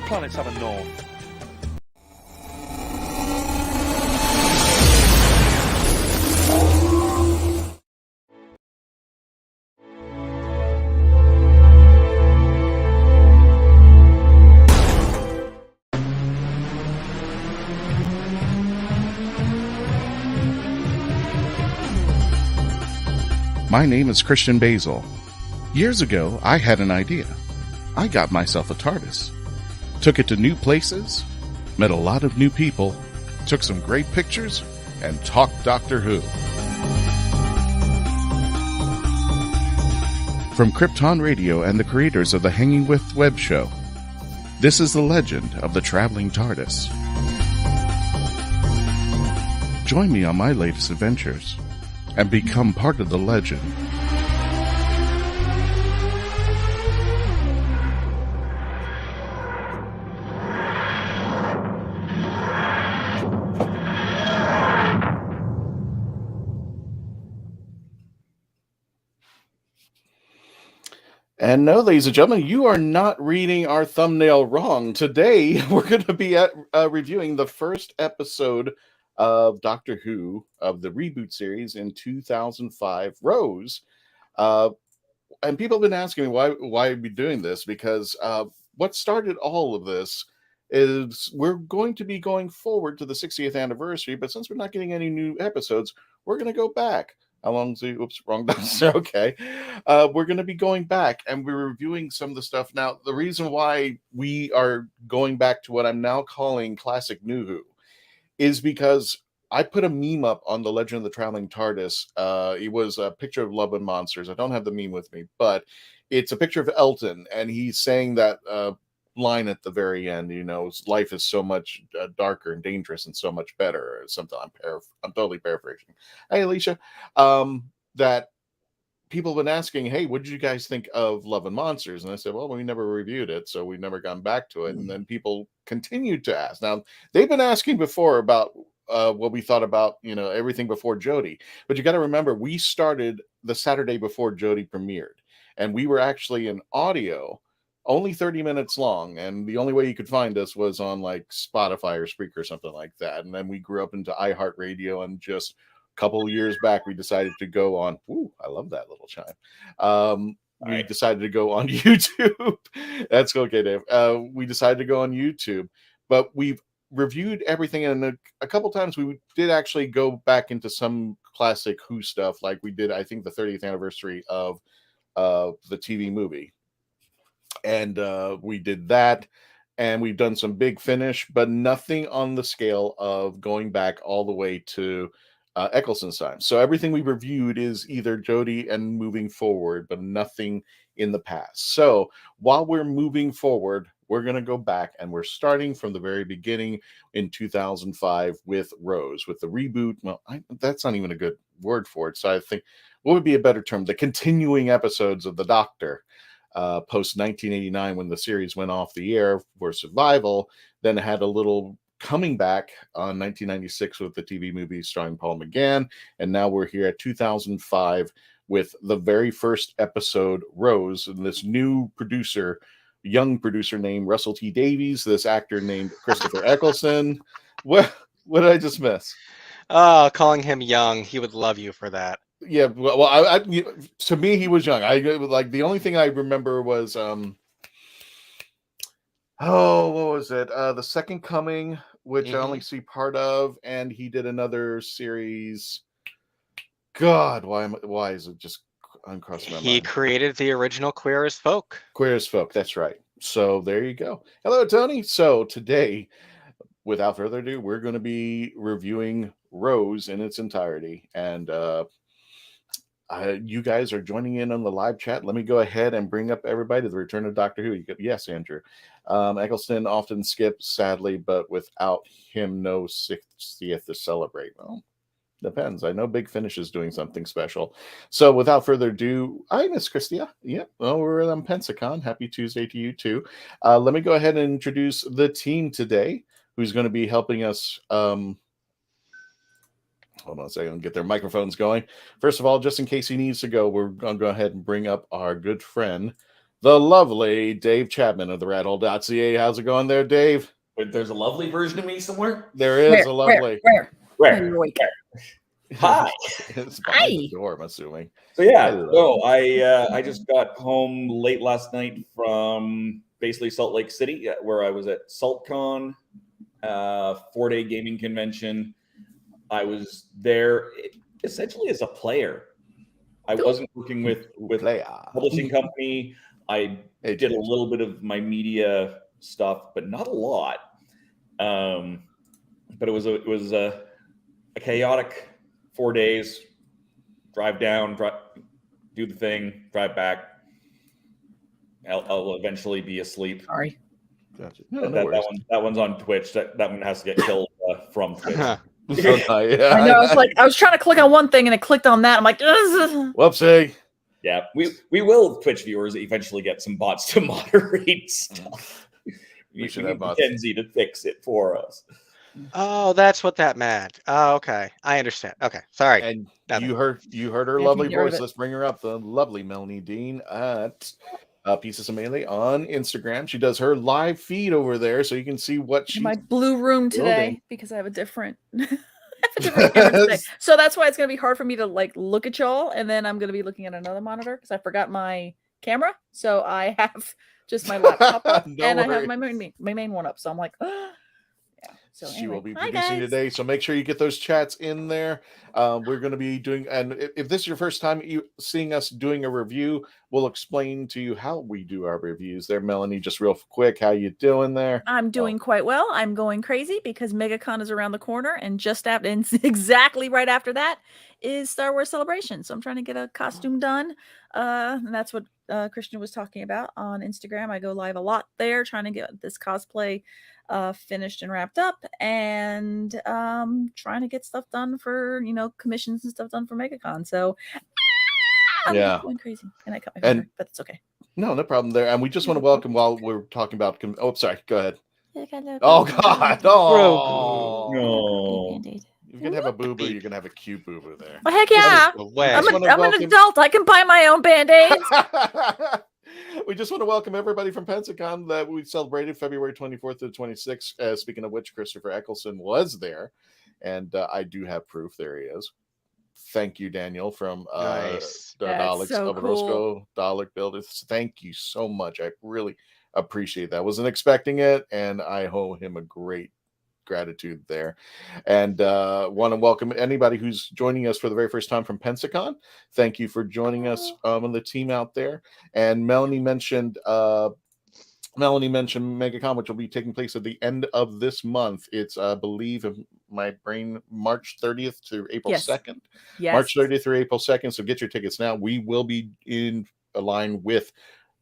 Planets have a north. My name is Christian Basil. Years ago, I had an idea. I got myself a TARDIS. Took it to new places, met a lot of new people, took some great pictures, and talked Doctor Who. From Krypton Radio and the creators of the Hanging With web show, this is the legend of the Traveling TARDIS. Join me on my latest adventures and become part of the legend. And no, ladies and gentlemen, you are not reading our thumbnail wrong. Today, we're going to be reviewing the first episode of Doctor Who of the reboot series in 2005, Rose. And people have been asking me why are we doing this, because what started all of this is we're going to be going forward to the 60th anniversary, but since we're not getting any new episodes, we're going to go back. How long is it? Oops, wrong. Okay. We're going to be going back and we're reviewing some of the stuff. Now, the reason why we are going back to what I'm now calling ClassicNu WHO is because I put a meme up on the Legend of the Traveling TARDIS. It was a picture of Love and Monsters. I don't have the meme with me, but it's a picture of Elton, and he's saying that line at the very end, you know, life is so much darker and dangerous and so much better, or something. I'm totally paraphrasing. Hey, Alicia, that people have been asking, hey, what did you guys think of Love and Monsters? And I said, well, we never reviewed it, so we've never gone back to it. And then people continued to ask. Now, they've been asking before about what we thought about, you know, everything before Jodie. But you got to remember, we started the Saturday before Jodie premiered. And we were actually in audio, only 30 minutes long. And the only way you could find us was on like Spotify or Spreaker or something like that. And then we grew up into iHeartRadio, and just couple of years back, we decided to go on. Ooh, I love that little chime. We decided to go on YouTube. That's okay, Dave. We decided to go on YouTube, but we've reviewed everything. And a couple times we did actually go back into some classic Who stuff, like we did, I think, the 30th anniversary of the TV movie. And we did that. And we've done some Big Finish, but nothing on the scale of going back all the way to Eccleston's time. So everything we reviewed is either Jodie and moving forward, but nothing in the past. So while we're moving forward, we're going to go back, and we're starting from the very beginning in 2005 with Rose, with the reboot. Well, that's not even a good word for it. So I think, what would be a better term? The continuing episodes of the Doctor, post 1989, when the series went off the air for Survival. Then it had a little coming back on 1996 with the TV movie starring Paul McGann, and now we're here at 2005 with the very first episode, Rose, and this new producer, young producer named Russell T Davies, this actor named Christopher Eccleston. What did I just miss? Oh, calling him young. He would love you for that. Yeah, well, to me, he was young. I like the only thing I remember was what was it? The Second Coming, which I only see part of, and he did another series. God, why is it just uncrossing my mind? He created the original Queer as Folk. Queer as Folk, that's right. So there you go. Hello, Tony. So today, without further ado, we're going to be reviewing Rose in its entirety, and you guys are joining in on the live chat. Let me go ahead and bring up everybody to the return of Doctor Who. Yes, Andrew. Eccleston often skips, sadly, but without him, no 60th to celebrate. Well, depends. I know Big Finish is doing something special. So without further ado, hi, Miss Christia. Yep, we're on Pensacon. Happy Tuesday to you, too. Let me go ahead and introduce the team today, who's going to be helping us... Hold on a second, get their microphones going. First of all, just in case he needs to go, we're going to go ahead and bring up our good friend, the lovely Dave Chapman of the rathole.ca. How's it going there, Dave? Wait, there's a lovely version of me somewhere? There is a lovely. Where? Hi. It's behind the door, I'm assuming. So yeah, no, I just got home late last night from basically Salt Lake City, where I was at SaltCon, 4-day gaming convention. I was there essentially as a player. I wasn't working with a publishing company. I did a little bit of my media stuff, but not a lot. But it was a chaotic 4 days. Drive down, do the thing, drive back. I'll eventually be asleep. Sorry. Gotcha. That one's on Twitch. That one has to get killed from Twitch. I know. I was trying to click on one thing and it clicked on that. I'm like, whoopsie. Yeah, we will, Twitch viewers, eventually get some bots to moderate stuff. We should have bots. Kenzie to fix it for us. Oh, that's what that meant. Oh, okay, I understand. Okay, sorry. And you heard her lovely voice. Let's bring her up. The lovely Melanie Dean at Pieces of Melee on Instagram. She does her live feed over there, so you can see what she's in my blue room today because I have a different. So that's why it's gonna be hard for me to look at y'all, and then I'm gonna be looking at another monitor because I forgot my camera. So I have just my laptop up, and I have my main one up. So I'm like, So she will be producing today, so make sure you get those chats in there. We're going to be doing, and if this is your first time seeing us doing a review, we'll explain to you how we do our reviews. There, Melanie, just real quick, how you doing there? I'm doing quite well. I'm going crazy because MegaCon is around the corner, and exactly right after that is Star Wars Celebration. So I'm trying to get a costume done. And that's what Christian was talking about on Instagram. I go live a lot there, trying to get this cosplay finished and wrapped up, and trying to get stuff done for commissions and stuff done for MegaCon. So I'm going crazy, and I cut my finger, but it's okay. No problem there. And we just want to welcome, while we're talking about sorry, go ahead. Oh God, no. You can have a boo-boo, you can have a cute boo-boo there. Well, heck yeah. I'm an adult. I can buy my own Band-Aids. We just want to welcome everybody from Pensacon that we celebrated February 24th to the 26th. Speaking of which, Christopher Eccleston was there, and I do have proof. There he is. Thank you, Daniel, from the Daleks of Roscoe Dalek Builders. Thank you so much. I really appreciate that. Wasn't expecting it, and I owe him a great gratitude there. And want to welcome anybody who's joining us for the very first time from Pensacon. Thank you for joining us on the team out there. And Melanie mentioned MegaCon, which will be taking place at the end of this month. It's I believe, my brain, March 30th to April 2nd. Yes. March 30th through April 2nd. So get your tickets now. We will be in a line with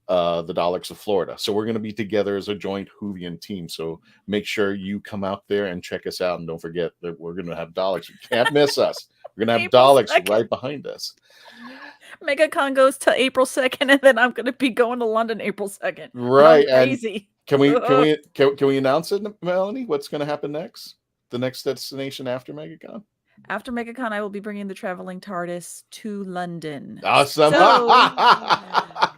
the Daleks of Florida. So we're going to be together as a joint WHOvian team. So make sure you come out there and check us out. And don't forget that we're going to have Daleks. You can't miss us. We're going to have Daleks 2nd. Right behind us. MegaCon goes to April 2nd, and then I'm going to be going to London April 2nd. Right. Crazy. Can we announce it, Melanie? What's going to happen next? The next destination after MegaCon? After MegaCon, I will be bringing the Traveling TARDIS to London. Awesome. So,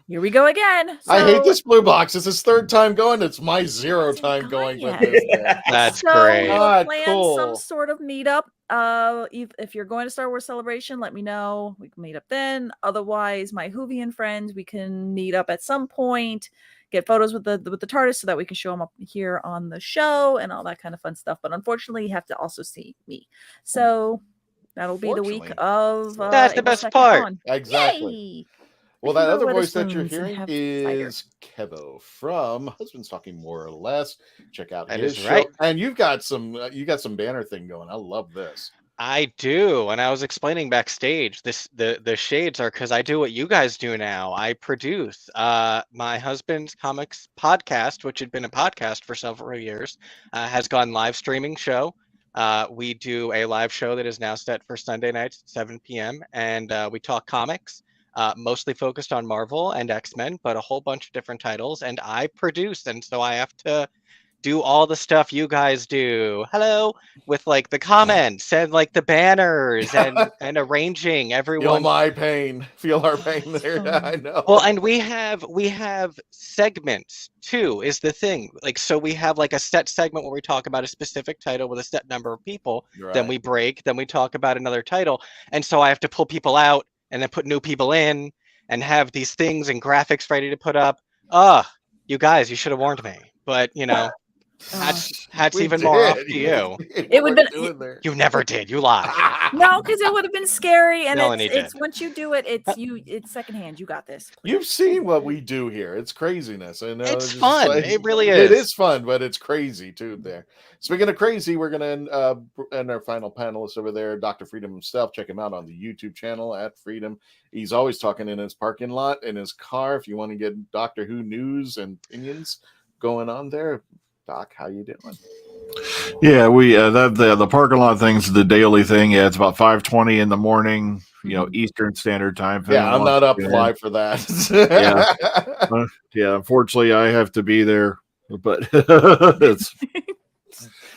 here we go again. I hate this blue box. It's his third time going. It's my 0 time going with this. That's so great. We'll plan some sort of meetup if you're going to Star Wars Celebration, let me know. We can meet up then. Otherwise, my Whovian friends, we can meet up at some point, get photos with the TARDIS so that we can show them up here on the show and all that kind of fun stuff. But unfortunately, you have to also see me. So that'll be the week of That's the April best 2nd part. on. Exactly. Yay! Well, We can that go other to voice that you're Wetherspoons and hearing have cider. is Kevo from Husbands Talking More or Less. Check out That his is show, right. and you've got some banner thing going. I love this. I do, and I was explaining backstage. The shades are because I do what you guys do now. I produce my husband's comics podcast, which had been a podcast for several years, has gone live streaming show. We do a live show that is now set for Sunday nights at 7 p.m. and we talk comics, mostly focused on Marvel and X-Men, but a whole bunch of different titles. And I produce, and so I have to do all the stuff you guys do. Hello, with like the comments and like the banners and arranging Feel everyone. my pain. Feel our pain there. I know. Well, and we have segments too, is the thing. Like, so we have like a set segment where we talk about a specific title with a set number of people. Right. Then we break. Then we talk about another title. And so I have to pull people out and then put new people in and have these things and graphics ready to put up. You guys, you should have warned me. But you know. Hats We even more off did. to you. It would have been. You never did. You lied. No, because it would have been scary, and Melanie it's did. once you do it, it's secondhand. You got this. You've seen what we do here. It's craziness. I know It's just fun. like- It really It is. is fun, but it's crazy too. There. Speaking of crazy, we're gonna end our final panelist over there, Dr. Freedom himself. Check him out on the YouTube channel at Freedom. He's always talking in his parking lot in his car. If you want to get Doctor Who news and opinions going on there, Doc, how you doing? Yeah, we the parking lot thing's the daily thing. Yeah, it's about 5:20 in the morning, Eastern Standard Time. Yeah, I'm not up live for that. Yeah, unfortunately, I have to be there, but it's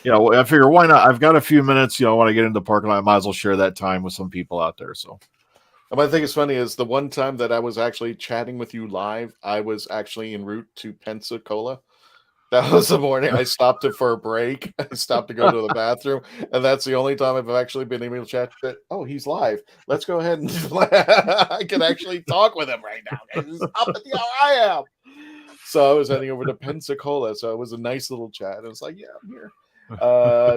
I figure why not? I've got a few minutes. When I get into the parking lot, I might as well share that time with some people out there. So. And what I think is funny is the one time that I was actually chatting with you live, I was actually en route to Pensacola. That was the morning I stopped it for a break. I stopped to go to the bathroom, and that's the only time I've actually been able to chat. Oh, he's live. Let's go ahead and I can actually talk with him right now. He's up at the hour I am. So I was heading over to Pensacola. So it was a nice little chat. I was like, yeah, I'm here.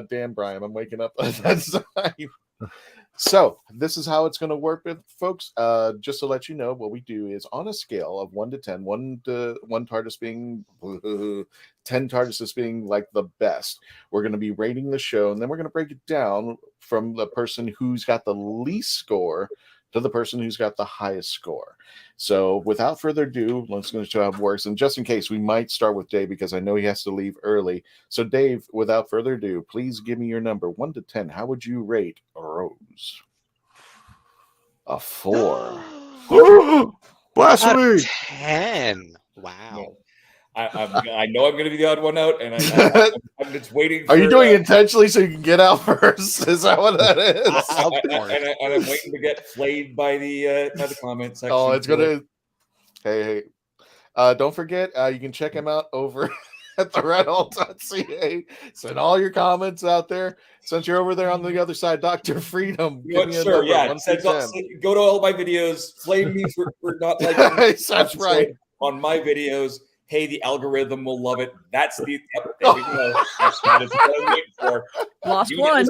Dan Bryan, I'm waking up at that time. So this is how it's going to work with folks. Just to let you know, what we do is on a scale of 1 to 10, one TARDIS being 10 TARDISes being like the best. We're going to be rating the show, and then we're going to break it down from the person who's got the least score to the person who's got the highest score. So without further ado, let's go show how it works. And just in case, we might start with Dave because I know he has to leave early. So Dave, without further ado, please give me your number 1 to 10. How would you rate Rose? A 4. Blasphemy! 10. Wow. I know I'm going to be the odd one out, and I'm just waiting. Are you doing it intentionally so you can get out first? Is that what that is? And I'm waiting to get flayed by the comment section. Oh, it's gonna. Hey. Don't forget, you can check him out over at theredhall.ca. Send all your comments out there. Since you're over there on the other side, Dr. Freedom. Sure, yeah. Go to all my videos. Flame me for not liking. That's right. On my videos. Hey, the algorithm will love it. That's the there we go. That is what I'm waiting for. Lost one.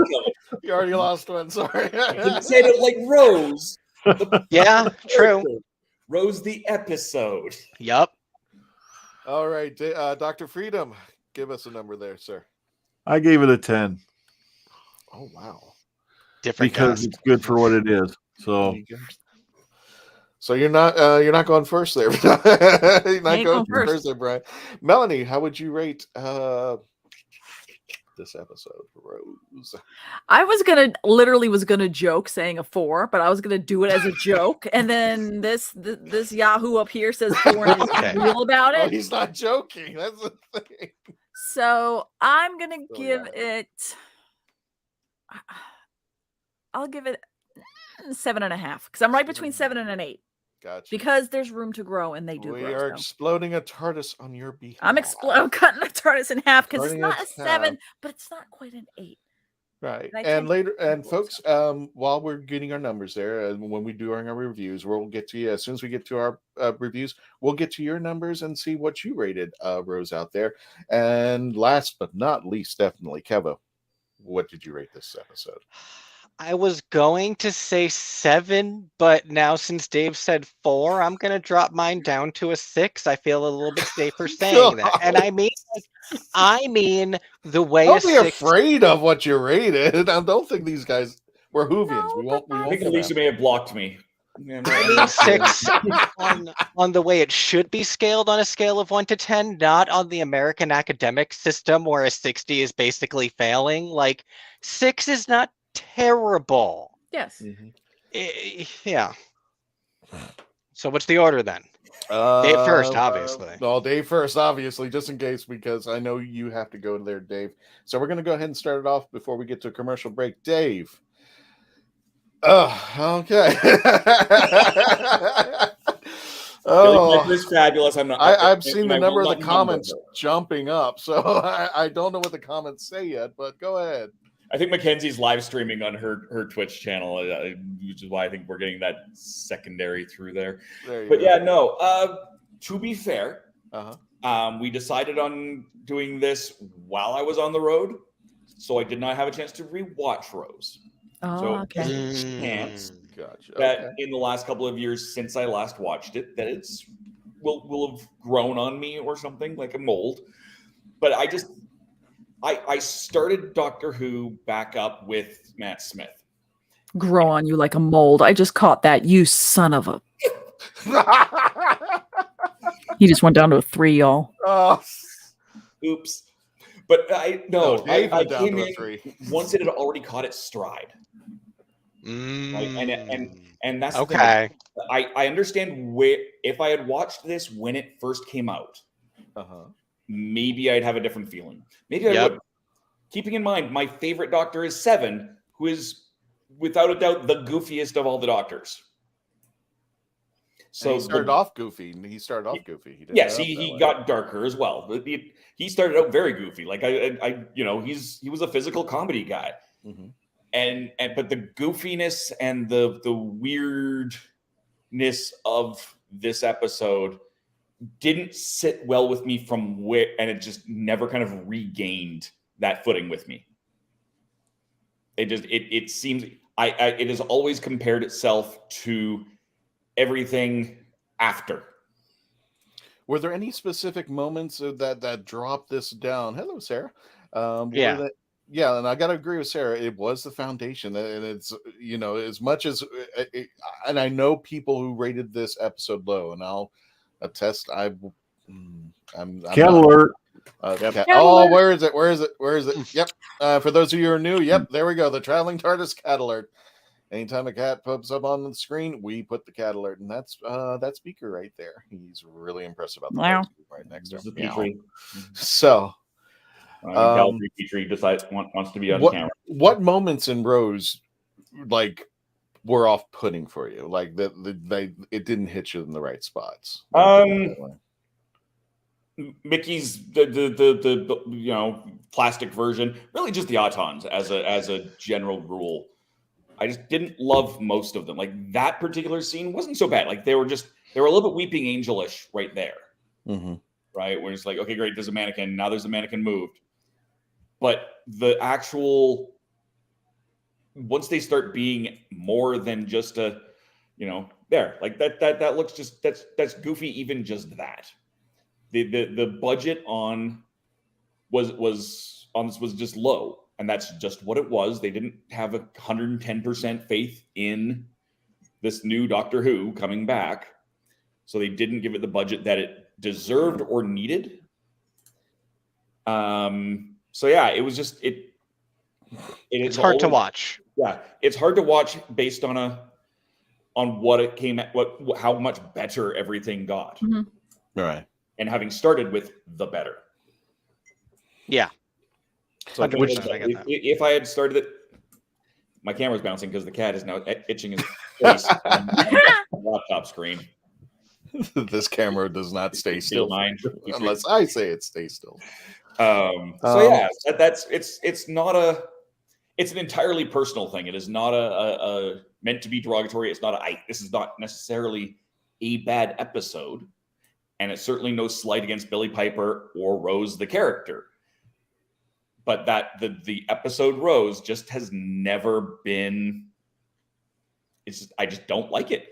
You already lost one. Sorry. You said it like Rose. Yeah, true. Rose the episode. Yep. All right, Dr. Freedom, give us a number there, sir. I gave it a 10. Oh wow! Different because cast. it's good for what it is. So you're not going first there. You're not going first there, Brian. Melanie, how would you rate this episode, Rose? I was gonna joke saying a 4, but I was gonna do it as a joke, and then this Yahoo up here says 4 and is real about it. Oh, he's not joking. That's the thing. So I'm gonna give it. I'll give it 7.5 because I'm right between 7 and an 8. Gotcha. Because there's room to grow, and they do. We are exploding a TARDIS on your behalf. I'm cutting a TARDIS in half because it's not a 7, but it's not quite an 8. Right. And I And tend to later, think and of folks, while we're getting our numbers there, and when we do our reviews, we'll get to you as soon as we get to our reviews. We'll get to your numbers and see what you rated Rose out there. And last but not least, definitely, Kevo, what did you rate this episode? I was going to say 7, but now since Dave said 4, I'm gonna drop mine down to a 6. I feel a little bit safer saying that, and I mean the way a Don't be 6. afraid of what you rated. I don't think these guys were Whovians. No, We won't. but We I won't. think do Alicia that. may have blocked me. I mean 6 on the way it should be scaled on a scale of 1 to 10, not on the American academic system where a 60 is basically failing. Like 6 is not terrible. Yes. Yeah. So what's the order then? Dave first, obviously. Well, Dave first, obviously, just in case, because I know you have to go there, Dave. So we're going to go ahead and start it off before we get to a commercial break. Dave. Oh, okay. Oh, it's fabulous. I've seen the number of the comments jumping up, so I don't know what the comments say yet, but go ahead. I think Mackenzie's live streaming on her Twitch channel, which is why I think we're getting that secondary through there. But yeah, no. To be fair, we decided on doing this while I was on the road, so I did not have a chance to rewatch Rose. Oh, so okay. there's a chance Gotcha. that in the last couple of years since I last watched it, that it's will have grown on me or something like a mold. But I started Doctor Who back up with Matt Smith. Grow on you like a mold. I just caught that, you son of a. He just went down to a 3, y'all. Oh. Oops. But I Dave came in once it had already caught its stride. Right? And that's okay. The thing. I understand where if I had watched this when it first came out, maybe I'd have a different feeling. Maybe I would. Keeping in mind, my favorite Doctor is 7, who is without a doubt the goofiest of all the Doctors. So he started off goofy. He got darker as well. He started out very goofy. Like he was a physical comedy guy, but the goofiness and the weirdness of this episode didn't sit well with me from where, and it just never kind of regained that footing with me. It seems it has always compared itself to everything after. Were there any specific moments that dropped this down? Hello, Sarah. Yeah, and I got to agree with Sarah. It was the foundation, and it's as much as, and I know people who rated this episode low, and I'll attest. I'm Cat alert. Where is it? Yep. For those of you who are new, yep, there we go. The Traveling TARDIS cat alert. Anytime a cat pops up on the screen, we put the cat alert, and that's that speaker right there. He's really impressed about the right next to him. So, Petrie wants to be on camera. What moments in Rose were off-putting for you? Like it didn't hit you in the right spots. Mickey's the plastic version, really just the Autons as a general rule. I just didn't love most of them. Like that particular scene wasn't so bad. Like they were a little bit weeping angelish right there. Right? Where it's like, okay, great, there's a mannequin. Now there's a mannequin moved. But the actual, once they start being more than just a, there, like that looks just, that's goofy. Even just that, the budget on was just low. And that's just what it was. They didn't have 110% faith in this new Doctor Who coming back. So they didn't give it the budget that it deserved or needed. So yeah, it was just it's hard to watch. Yeah, it's hard to watch based on what it came at, how much better everything got. Right. And having started with the better. Yeah. So if I had started it, my camera's bouncing because the cat is now itching his face on the laptop screen. This camera does not stay still unless I say it stays still. So yeah, it's not it's an entirely personal thing. It is not a meant to be derogatory. It's not this is not necessarily a bad episode, and it's certainly no slight against Billie Piper or Rose the character. But that the episode Rose just has never been. I just don't like it.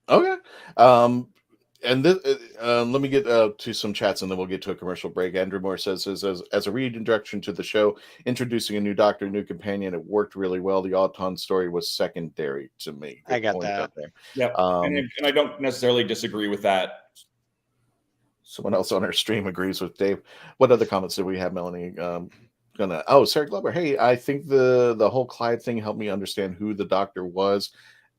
Okay. And this, let me get to some chats and then we'll get to a commercial break. Andrew Moore says, as a reintroduction to the show, introducing a new doctor, new companion, it worked really well. The Auton story was secondary to me. I got that. Yeah, and I don't necessarily disagree with that. Someone else on our stream agrees with Dave. What other comments did we have, Melanie? Sarah Glover. Hey, I think the whole Clyde thing helped me understand who the doctor was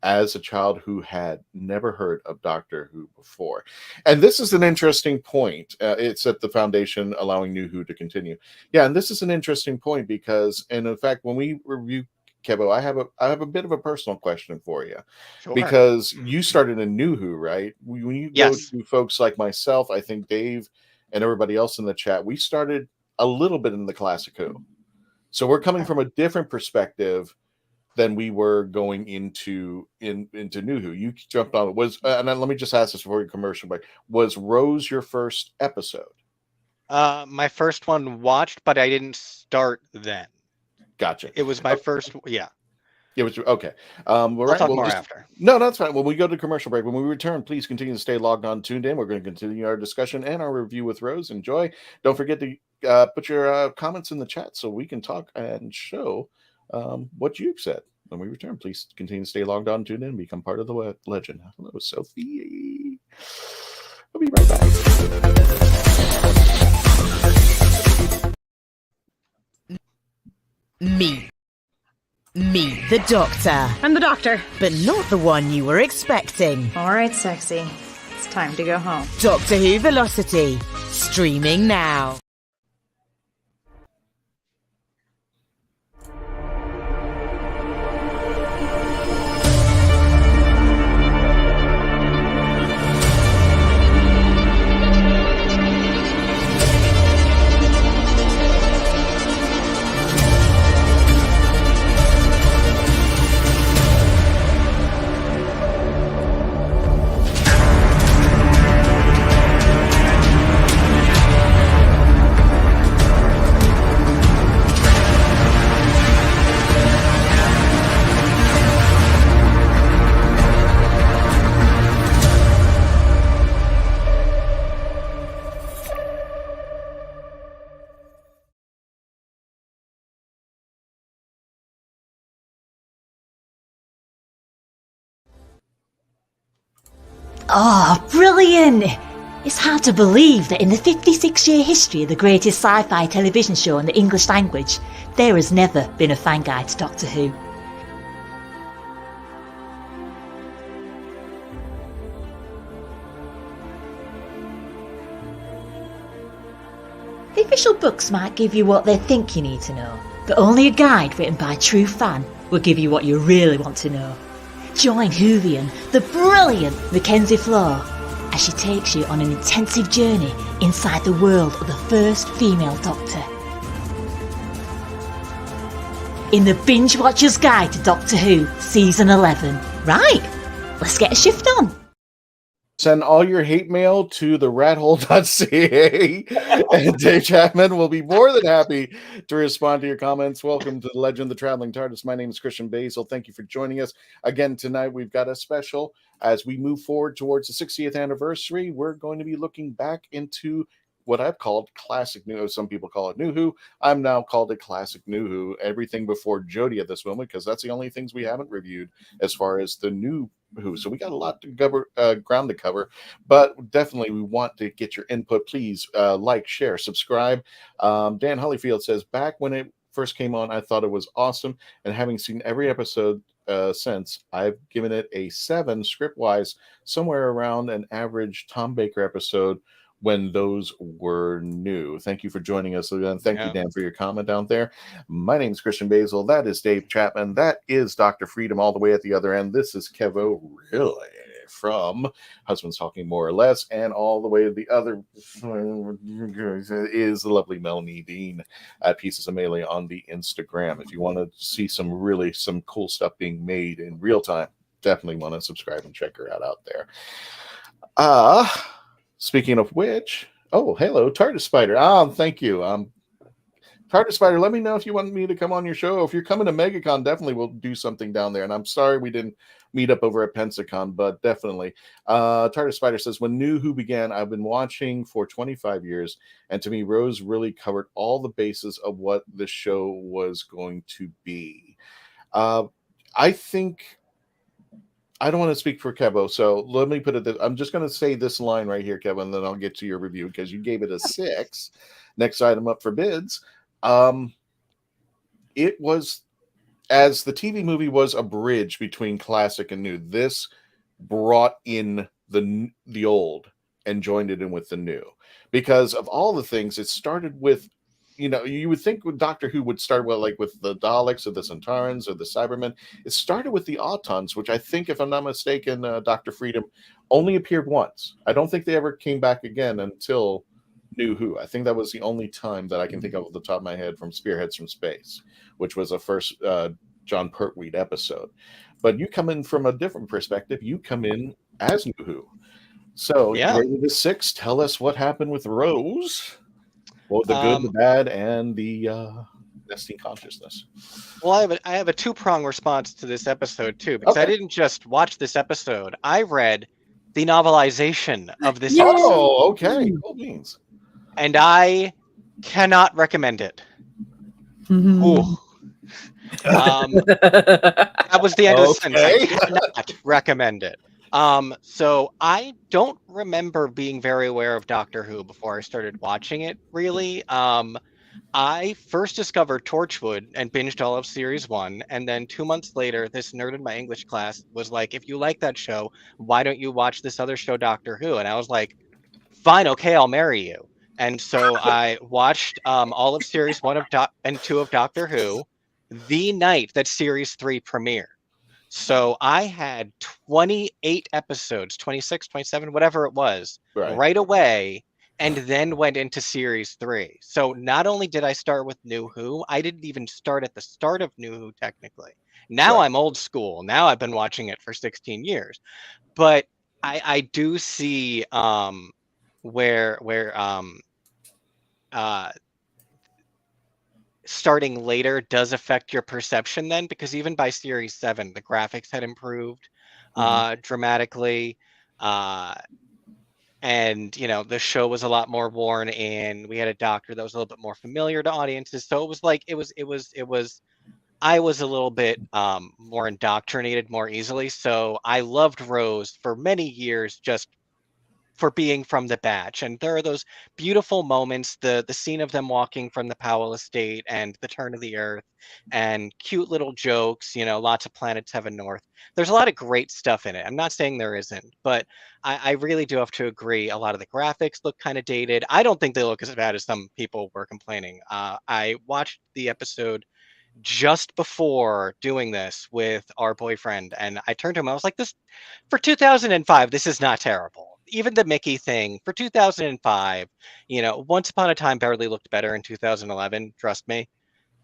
as a child who had never heard of Doctor Who before. And this is an interesting point. It's at the foundation allowing New Who to continue. Yeah, and this is an interesting point because, and in fact, when we review Kevo, I have a bit of a personal question for you. Sure. Because you started in New Who, right? When you go to folks like myself, I think Dave and everybody else in the chat, we started a little bit in the Classic Who. So we're coming from a different perspective than we were going into New Who. You jumped on it. And then let me just ask this before your commercial break. Was Rose your first episode? My first one watched, but I didn't start then. Gotcha. It was my first, yeah. It was okay. We'll talk more after. No, that's fine. When we go to commercial break, when we return, please continue to stay logged on, tuned in. We're going to continue our discussion and our review with Rose. Enjoy. Don't forget to put your comments in the chat so we can talk and show what you've said. When we return, please continue to stay logged on, tuned in, and become part of the legend. Hello, Sophie. We'll be right back. Me, the Doctor. I'm the Doctor. But not the one you were expecting. All right, sexy. It's time to go home. Doctor Who Velocity, streaming now. Oh, brilliant! It's hard to believe that in the 56-year history of the greatest sci-fi television show in the English language, there has never been a fan guide to Doctor Who. The official books might give you what they think you need to know, but only a guide written by a true fan will give you what you really want to know. Join WHOvian, the brilliant Mackenzie Flaw, as she takes you on an intensive journey inside the world of the first female Doctor. In the Binge Watcher's Guide to Doctor Who, Season 11. Right, let's get a shift on. Send all your hate mail to the rathole.ca and Dave Chapman will be more than happy to respond to your comments. Welcome to the Legend of the Traveling TARDIS. My name is Christian Basil. Thank you for joining us. Again, tonight we've got a special. As we move forward towards the 60th anniversary, we're going to be looking back into what I've called Classic New Who. Some people call it New Who. I'm now called it Classic New Who. Everything before Jodie at this moment, because that's the only things we haven't reviewed as far as the new Who. So we got a lot to cover, ground to cover, but definitely we want to get your input. Please like, share, subscribe. Dan Hollyfield says, back when it first came on, I thought it was awesome, and having seen every episode since, I've given it a 7 script-wise, somewhere around an average Tom Baker episode when those were new. Thank you for joining us. And thank you, Dan, for your comment down there. My name is Christian Basil. That is Dave Chapman. That is Dr. Freedom all the way at the other end. This is Kevo. Really? from Husbands Talking More or Less, and all the way to the other is the lovely Melanie Dean at Pieces of Melee on the Instagram. If you want to see some cool stuff being made in real time, definitely want to subscribe and check her out there. Speaking of which, oh, hello, TARDIS Spider. Thank you. TARDIS Spider, let me know if you want me to come on your show. If you're coming to MegaCon, definitely we'll do something down there. And I'm sorry we didn't meet up over at Pensacon, but definitely. TARDIS Spider says, when New Who began, I've been watching for 25 years, and to me, Rose really covered all the bases of what the show was going to be. I think... I don't want to speak for Kevo, so let me put it this. I'm just going to say this line right here, Kevin, and then I'll get to your review because you gave it a 6. Next item up for bids. It was, as the TV movie was a bridge between classic and new, this brought in the old and joined it in with the new. Because of all the things, it started with, you would think with Doctor Who would start with the Daleks or the Centaurans or the Cybermen. It started with the Autons, which I think, if I'm not mistaken, Dr. Freedom only appeared once. I don't think they ever came back again until New Who. I think that was the only time that I can think of off the top of my head from Spearheads from Space, which was the first John Pertwee episode. But you come in from a different perspective. You come in as New Who. So, rated a 6. Tell us what happened with Rose. Well, the good, the bad, and the nesting consciousness. Well, I have a two-prong response to this episode, too, because I didn't just watch this episode. I read the novelization of this episode. Oh, okay. Cool beans. And I cannot recommend it. That was the end of the sentence. I cannot recommend it. So I don't remember being very aware of Doctor Who before I started watching it, really. I first discovered Torchwood and binged all of series 1, and then 2 months later, this nerd in my English class was like, if you like that show, why don't you watch this other show, Doctor Who? And I was like, fine, okay, I'll marry you. And so I watched all of series 1 and 2 of Doctor Who the night that series 3 premiered. So I had 28 episodes, 26, 27, whatever it was, right away, and then went into series 3. So not only did I start with New Who, I didn't even start at the start of New Who, technically. Now I'm old school. Now I've been watching it for 16 years. But I do see where starting later does affect your perception then, because even by series 7 the graphics had improved dramatically, and the show was a lot more worn in. We had a doctor that was a little bit more familiar to audiences, so it was like I was a little bit more indoctrinated more easily. So I loved Rose for many years just for being from the batch. And there are those beautiful moments, the scene of them walking from the Powell estate and the turn of the earth, and cute little jokes, lots of planets heaven north. There's a lot of great stuff in it. I'm not saying there isn't, but I really do have to agree. A lot of the graphics look kind of dated. I don't think they look as bad as some people were complaining. I watched the episode just before doing this with our boyfriend, and I turned to him, I was like, this for 2005, this is not terrible. Even the Mickey thing for 2005, Once Upon a Time barely looked better in 2011, trust me.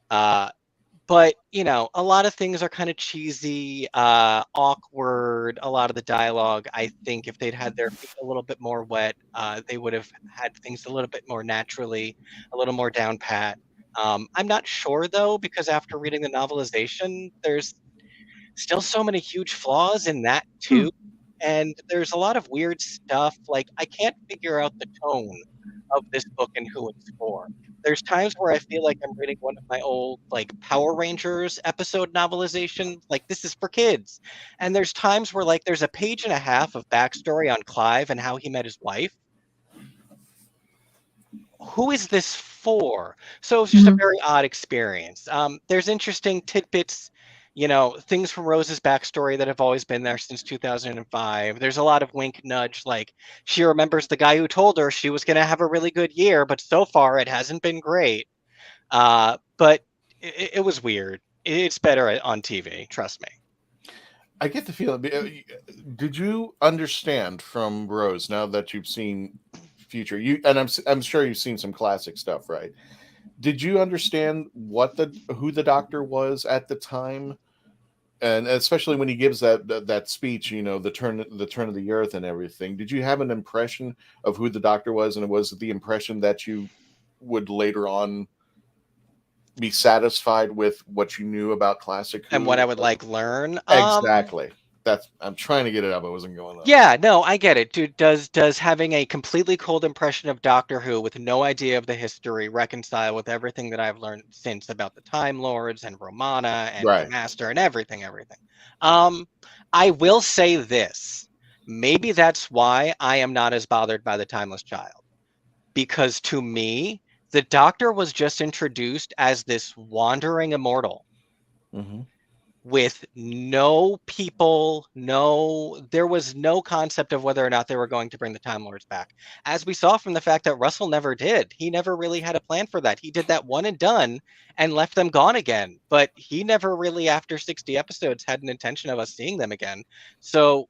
But a lot of things are kind of cheesy, awkward. A lot of the dialogue, I think if they'd had their feet a little bit more wet, they would have had things a little bit more naturally, a little more down pat. I'm not sure, though, because after reading the novelization, there's still so many huge flaws in that, too. And there's a lot of weird stuff. Like, I can't figure out the tone of this book and who it's for. There's times where I feel like I'm reading one of my old, Power Rangers episode novelizations. Like, this is for kids. And there's times where, there's a page and a half of backstory on Clive and how he met his wife. Who is this for? So it's just a very odd experience. There's interesting tidbits, things from Rose's backstory that have always been there since 2005. There's a lot of wink nudge, like she remembers the guy who told her she was going to have a really good year, but so far it hasn't been great. But it was weird. It's better on TV, trust me. I get the feeling. Did you understand from Rose now that you've seen future? I'm sure you've seen some classic stuff, right? Did you understand who the Doctor was at the time, and especially when he gives that speech? The turn of the earth and everything. Did you have an impression of who the Doctor was, and it was the impression that you would later on be satisfied with what you knew about classic Who? And what I would learn? Exactly. I'm trying to get it up. I wasn't going up. Yeah, no, I get it. Dude, does having a completely cold impression of Doctor Who with no idea of the history reconcile with everything that I've learned since about the Time Lords and Romana and the Master and everything? I will say this. Maybe that's why I am not as bothered by the Timeless Child. Because to me, the Doctor was just introduced as this wandering immortal. Mm-hmm. With no people, there was no concept of whether or not they were going to bring the Time Lords back. As we saw from the fact that Russell never did. He never really had a plan for that. He did that one and done and left them gone again. But he never really, after 60 episodes, had an intention of us seeing them again. So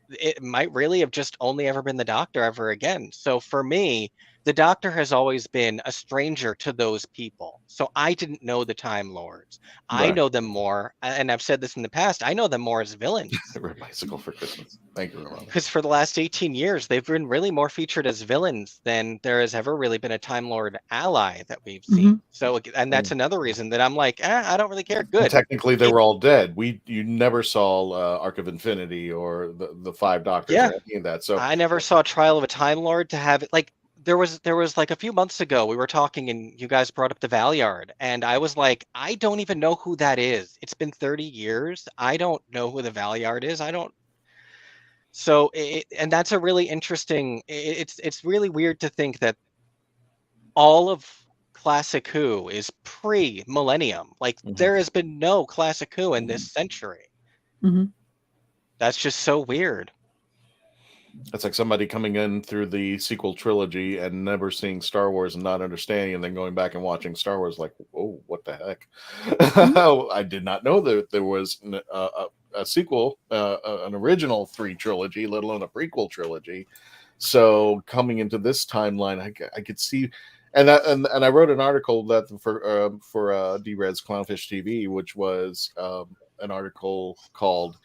it might really have just only ever been the Doctor ever again. So for me, the Doctor has always been a stranger to those people. So I didn't know the Time Lords. I know them more, and I've said this in the past, I know them more as villains. Red bicycle for Christmas. Thank you, Ramon. Because for the last 18 years, they've been really more featured as villains than there has ever really been a Time Lord ally that we've seen. So, and that's another reason that I'm like, I don't really care. Good. And technically, they were all dead. You never saw Arc of Infinity or the Five Doctors or any of that. So I never saw Trial of a Time Lord to have it like. There was like a few months ago, we were talking and you guys brought up the Valyard. And I was like, I don't even know who that is. It's been 30 years. I don't know who the Valyard is. So, and that's a really interesting, it's really weird to think that all of Classic Who is pre-millennium. Like there has been no Classic Who in this century. That's just so weird. It's like somebody coming in through the sequel trilogy and never seeing Star Wars and not understanding, and then going back and watching Star Wars like, oh, what the heck? I did not know that there was a sequel, an original 3 trilogy, let alone a prequel trilogy. So coming into this timeline, I could see, and I wrote an article that for D-Red's Clownfish TV, which was an article called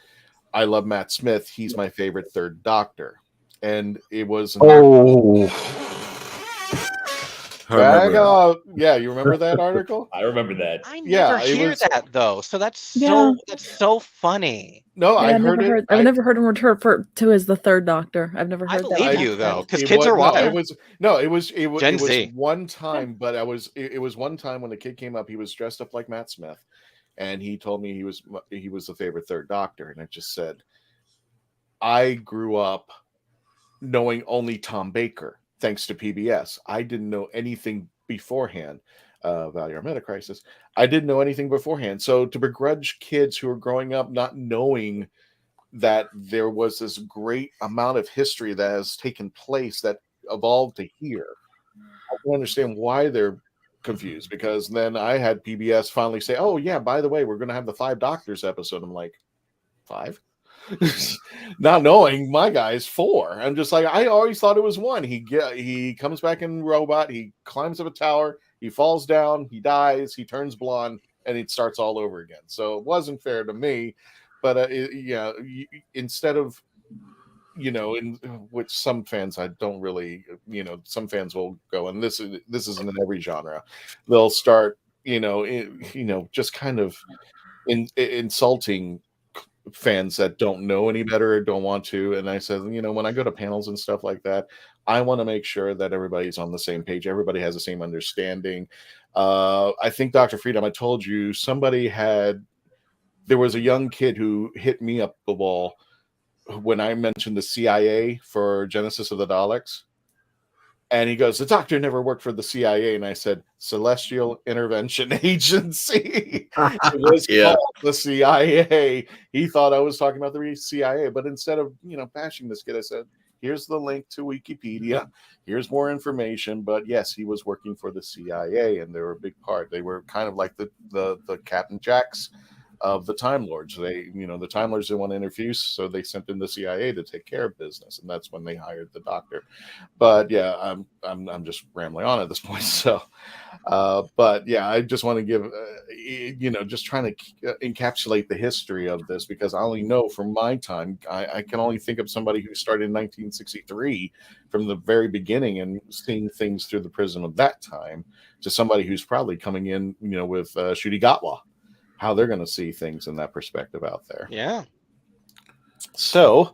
"I Love Matt Smith. He's my favorite third Doctor," and it was yeah, you remember that article? I remember that. I never hear that though, so that's so funny. No, I've never heard him refer to as the third Doctor. I've never heard that. I believe you though, because kids are wild. No, it was Gen Z. one time, but it was one time when the kid came up. He was dressed up like Matt Smith. And he told me he was the favorite third Doctor. And I just said, I grew up knowing only Tom Baker, thanks to PBS. I didn't know anything beforehand. Valyar Metacrisis. I didn't know anything beforehand. So to begrudge kids who are growing up not knowing that there was this great amount of history that has taken place that evolved to here, I don't understand why they're confused, because then I had PBS finally say, "Oh yeah, by the way, we're going to have the 5 Doctors episode." I'm like, 5? Not knowing my guy's 4. I'm just like, I always thought it was 1. He comes back in robot, he climbs up a tower, he falls down, he dies, he turns blonde, and it starts all over again. So it wasn't fair to me, but instead of in which some fans I don't really, some fans will go, and this isn't in every genre. They'll start, just kind of insulting fans that don't know any better or don't want to. And I said, when I go to panels and stuff like that, I want to make sure that everybody's on the same page. Everybody has the same understanding. I think Dr. Freedom, I told you, there was a young kid who hit me up the wall when I mentioned the CIA for Genesis of the Daleks. And he goes, the Doctor never worked for the CIA. And I said, Celestial Intervention Agency. It was called the CIA. He thought I was talking about the CIA. But instead of, bashing this kid, I said, here's the link to Wikipedia. Here's more information. But yes, he was working for the CIA, and they were a big part. They were kind of like the Captain Jack's of the Time Lords. The Time Lords didn't want to interfere, so they sent in the CIA to take care of business, and that's when they hired the Doctor. But yeah, I'm just rambling on at this point. So, but yeah, I just want to give, just trying to encapsulate the history of this, because I only know from my time, I can only think of somebody who started in 1963 from the very beginning and seeing things through the prism of that time, to somebody who's probably coming in, with Ncuti Gatwa, how they're going to see things in that perspective out there. Yeah. So,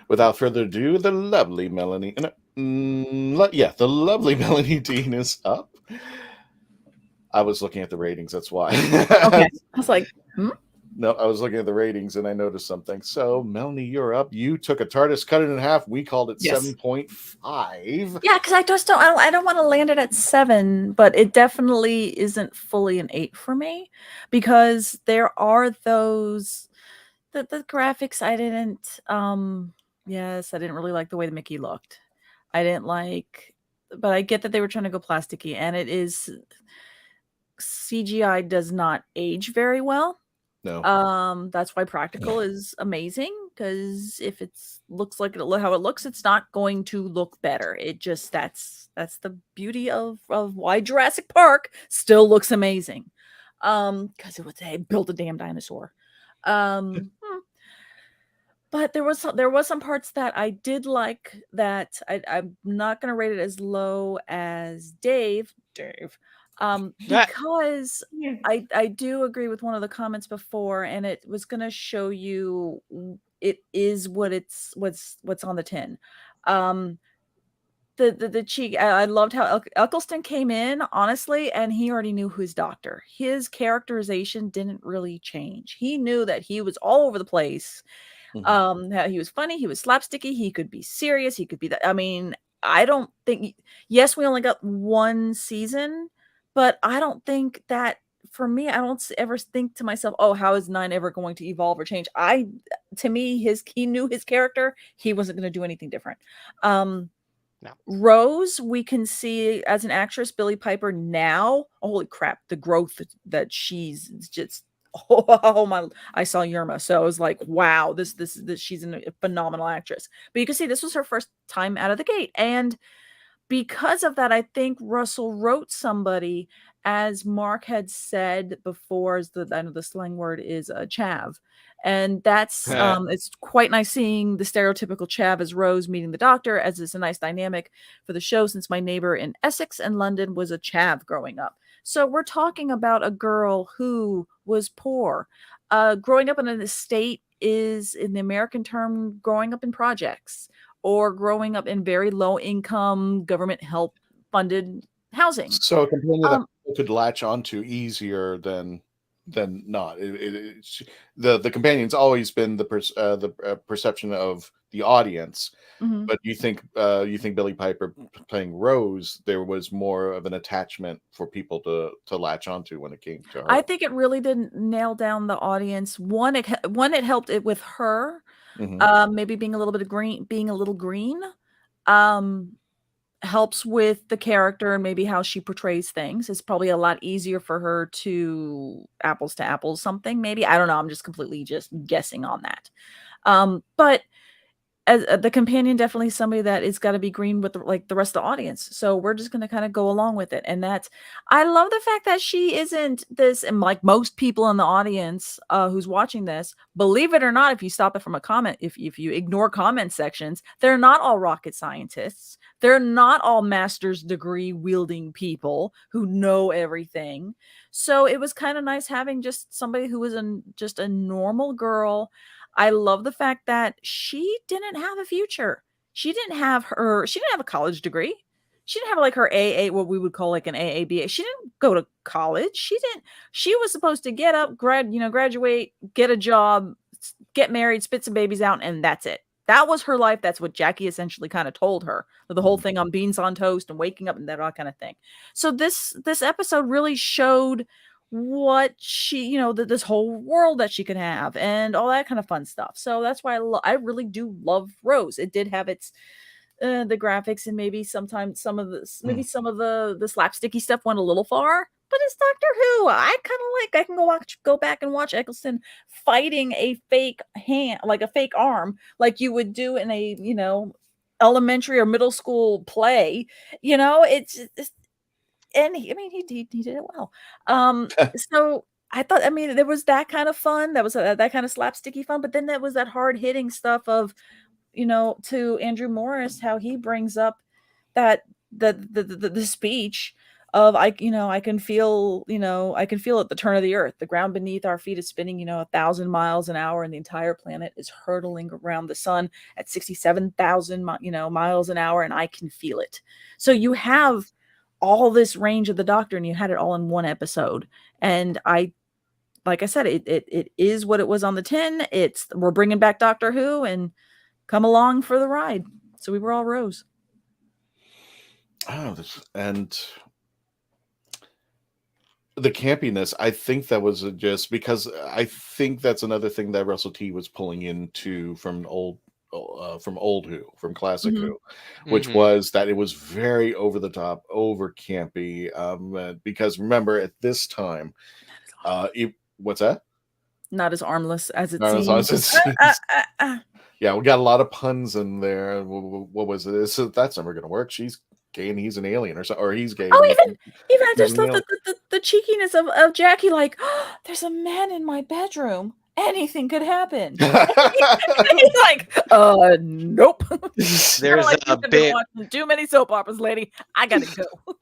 without further ado, the lovely Melanie, the lovely Melanie Dean is up. I was looking at the ratings, that's why. Okay. I was like, No, I was looking at the ratings and I noticed something. So, Melanie, you're up. You took a TARDIS, cut it in half. We called it 7.5. Yeah, because I don't want to land it at 7, but it definitely isn't fully an 8 for me, because there are those the graphics I didn't I didn't really like the way the Mickey looked. I didn't like, but I get that they were trying to go plasticky, and it is CGI does not age very well. No. That's why practical is amazing, because if it's looks like how it looks, it's not going to look better. It just that's the beauty of why Jurassic Park still looks amazing. Because they built a damn dinosaur. But there was some parts that I did like that I'm not gonna rate it as low as Dave. Because I do agree with one of the comments before, and it was going to show you it is what's on the tin. The cheek. I loved how Eccleston came in, honestly, and he already knew who's Doctor. His characterization didn't really change. He knew that he was all over the place. How he was funny, he was slapsticky, he could be serious, he could be that. I mean, I don't think. Yes, we only got one season. But I don't think that, for me, I don't ever think to myself, oh, how is 9 ever going to evolve or change? To me, he knew his character. He wasn't going to do anything different. No. Rose, we can see as an actress, Billie Piper now. Holy crap, the growth that she's just. Oh my! I saw Yerma, so I was like, wow, this she's a phenomenal actress. But you can see this was her first time out of the gate, and because of that, I think Russell wrote somebody, as Mark had said before, I know the slang word is chav. And that's, it's quite nice seeing the stereotypical chav as Rose meeting the Doctor, as it's a nice dynamic for the show, since my neighbor in Essex and London was a chav growing up. So we're talking about a girl who was poor. Growing up in an estate is, in the American term, growing up in projects, or growing up in very low income, government help funded housing. So a companion that people could latch onto easier than not. The companion's always been the perception of the audience. Mm-hmm. But you think Billie Piper playing Rose, there was more of an attachment for people to latch onto when it came to her. I think it really didn't nail down the audience. One, it helped it with her. Mm-hmm. Maybe being a little green, helps with the character and maybe how she portrays things. It's probably a lot easier for her to apples to apples something. Maybe, I don't know. I'm just completely just guessing on that. But as the companion, definitely somebody that is got to be green with the rest of the audience. So we're just going to kind of go along with it. And I love the fact that she isn't this, and like most people in the audience who's watching this, believe it or not, if you stop it from a comment, if you ignore comment sections, they're not all rocket scientists. They're not all master's degree wielding people who know everything. So it was kind of nice having just somebody who was just a normal girl. I love the fact that she didn't have a future. She didn't have a college degree. She didn't have like her AA, what we would call like an AABA. She didn't go to college. She was supposed to get up, graduate, get a job, get married, spit some babies out, and that's it. That was her life. That's what Jackie essentially kind of told her. The whole thing on beans on toast and waking up and that all kind of thing. So this episode really showed what she, this whole world that she could have and all that kind of fun stuff. So that's why I really do love Rose. It did have its the graphics, and maybe sometimes some of the slapsticky stuff went a little far, it's Doctor Who. I kind of I can go back and watch Eccleston fighting a fake hand, like a fake arm, like you would do in a, elementary or middle school play. And he did it well. So I thought, there was that kind of fun. That was that kind of slapsticky fun. But then there was that hard hitting stuff of, to Andrew Morris, how he brings up that the speech of I can feel it the turn of the earth. The ground beneath our feet is spinning 1,000 miles an hour, and the entire planet is hurtling around the sun at 67,000 miles an hour, and I can feel it. So you have all this range of the Doctor, and you had it all in one episode. And like I said, it is what it was on the tin. We're bringing back Doctor Who, and come along for the ride. So we were all Rose. Oh, and the campiness, I think that was just because I think that's another thing that Russell T was pulling into from old Who, from classic Who, which was that it was very over the top, over campy. Because remember, at this time, what's that? Not as armless as it seems. Yeah, we got a lot of puns in there. What was it? So that's never going to work. She's gay and he's an alien, or he's gay. Oh, even I just thought the cheekiness of Jackie, like, there's a man in my bedroom. Anything could happen. He's like, nope. There's a bit. Too many soap operas, lady. I gotta go.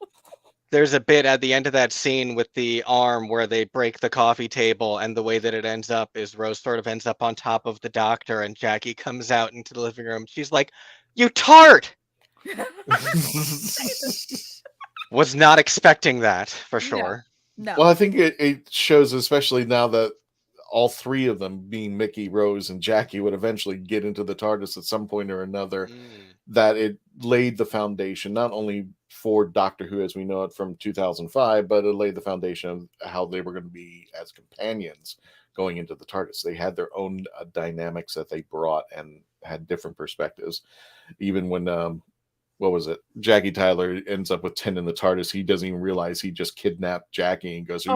There's a bit at the end of that scene with the arm where they break the coffee table, and the way that it ends up is Rose sort of ends up on top of the Doctor, and Jackie comes out into the living room. She's like, "You tart!" Was not expecting that, for sure. No. Well, I think it shows, especially now that all three of them, being Mickey, Rose, and Jackie, would eventually get into the TARDIS at some point or another, that it laid the foundation, not only for Doctor Who as we know it from 2005, but it laid the foundation of how they were going to be as companions going into the TARDIS. They had their own dynamics that they brought and had different perspectives. Even when, what was it? Jackie Tyler ends up with 10 in the TARDIS. He doesn't even realize he just kidnapped Jackie and goes,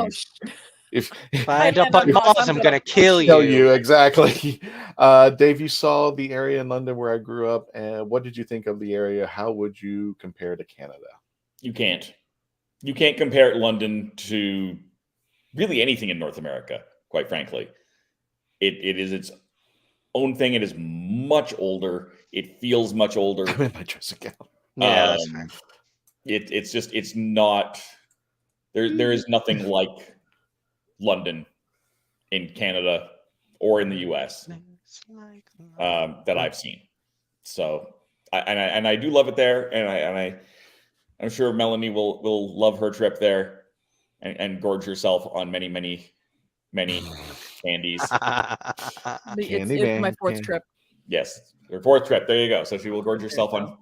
if I end up on Mars, I'm gonna kill you. Exactly. Dave, you saw the area in London where I grew up, and what did you think of the area? How would you compare to Canada? You can't compare London to really anything in North America, quite frankly. It is its own thing. It is much older. It feels much older. I'm in my dressing gown. Yeah, that's fine. It's not there is nothing like London in Canada or in the US that I've seen. So I do love it there, and I'm sure Melanie will love her trip there and gorge herself on many candies. It's my fourth trip. Yes, her fourth trip. There you go. So she will gorge herself on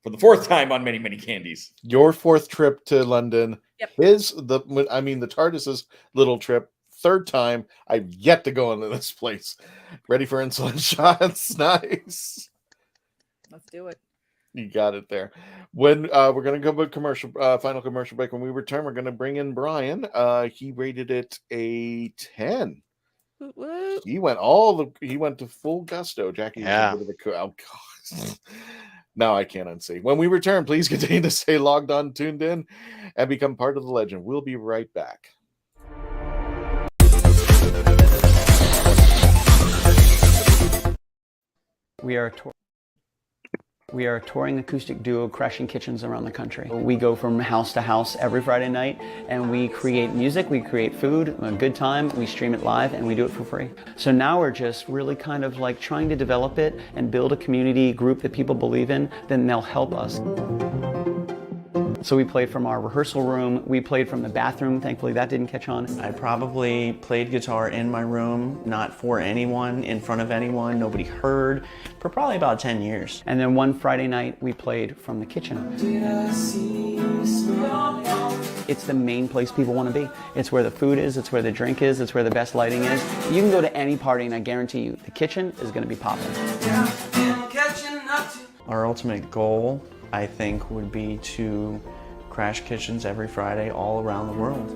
for the fourth time on many candies. Your fourth trip to London is the TARDIS's little trip. Third time. I've yet to go into this place. Ready for insulin shots? Nice. Let's do it. You got it there. When we're going to go to final commercial break. When we return, we're going to bring in Brian. He rated it a 10. Woo. He went to full gusto. Jackie. Yeah. Oh God. Now I can't unsee. When we return, please continue to stay logged on, tuned in, and become part of the legend. We'll be right back. We are a touring acoustic duo crashing kitchens around the country. We go from house to house every Friday night, and we create music, we create food, a good time, we stream it live, and we do it for free. So now we're just really kind of like trying to develop it and build a community group that people believe in, then they'll help us. So we played from our rehearsal room, we played from the bathroom, thankfully that didn't catch on. I probably played guitar in my room, not for anyone, in front of anyone, nobody heard, for probably about 10 years. And then one Friday night, we played from the kitchen. It's the main place people want to be. It's where the food is, it's where the drink is, it's where the best lighting is. You can go to any party and I guarantee you, the kitchen is going to be popping. Our ultimate goal, I think, would be to Crash kitchens every Friday all around the world.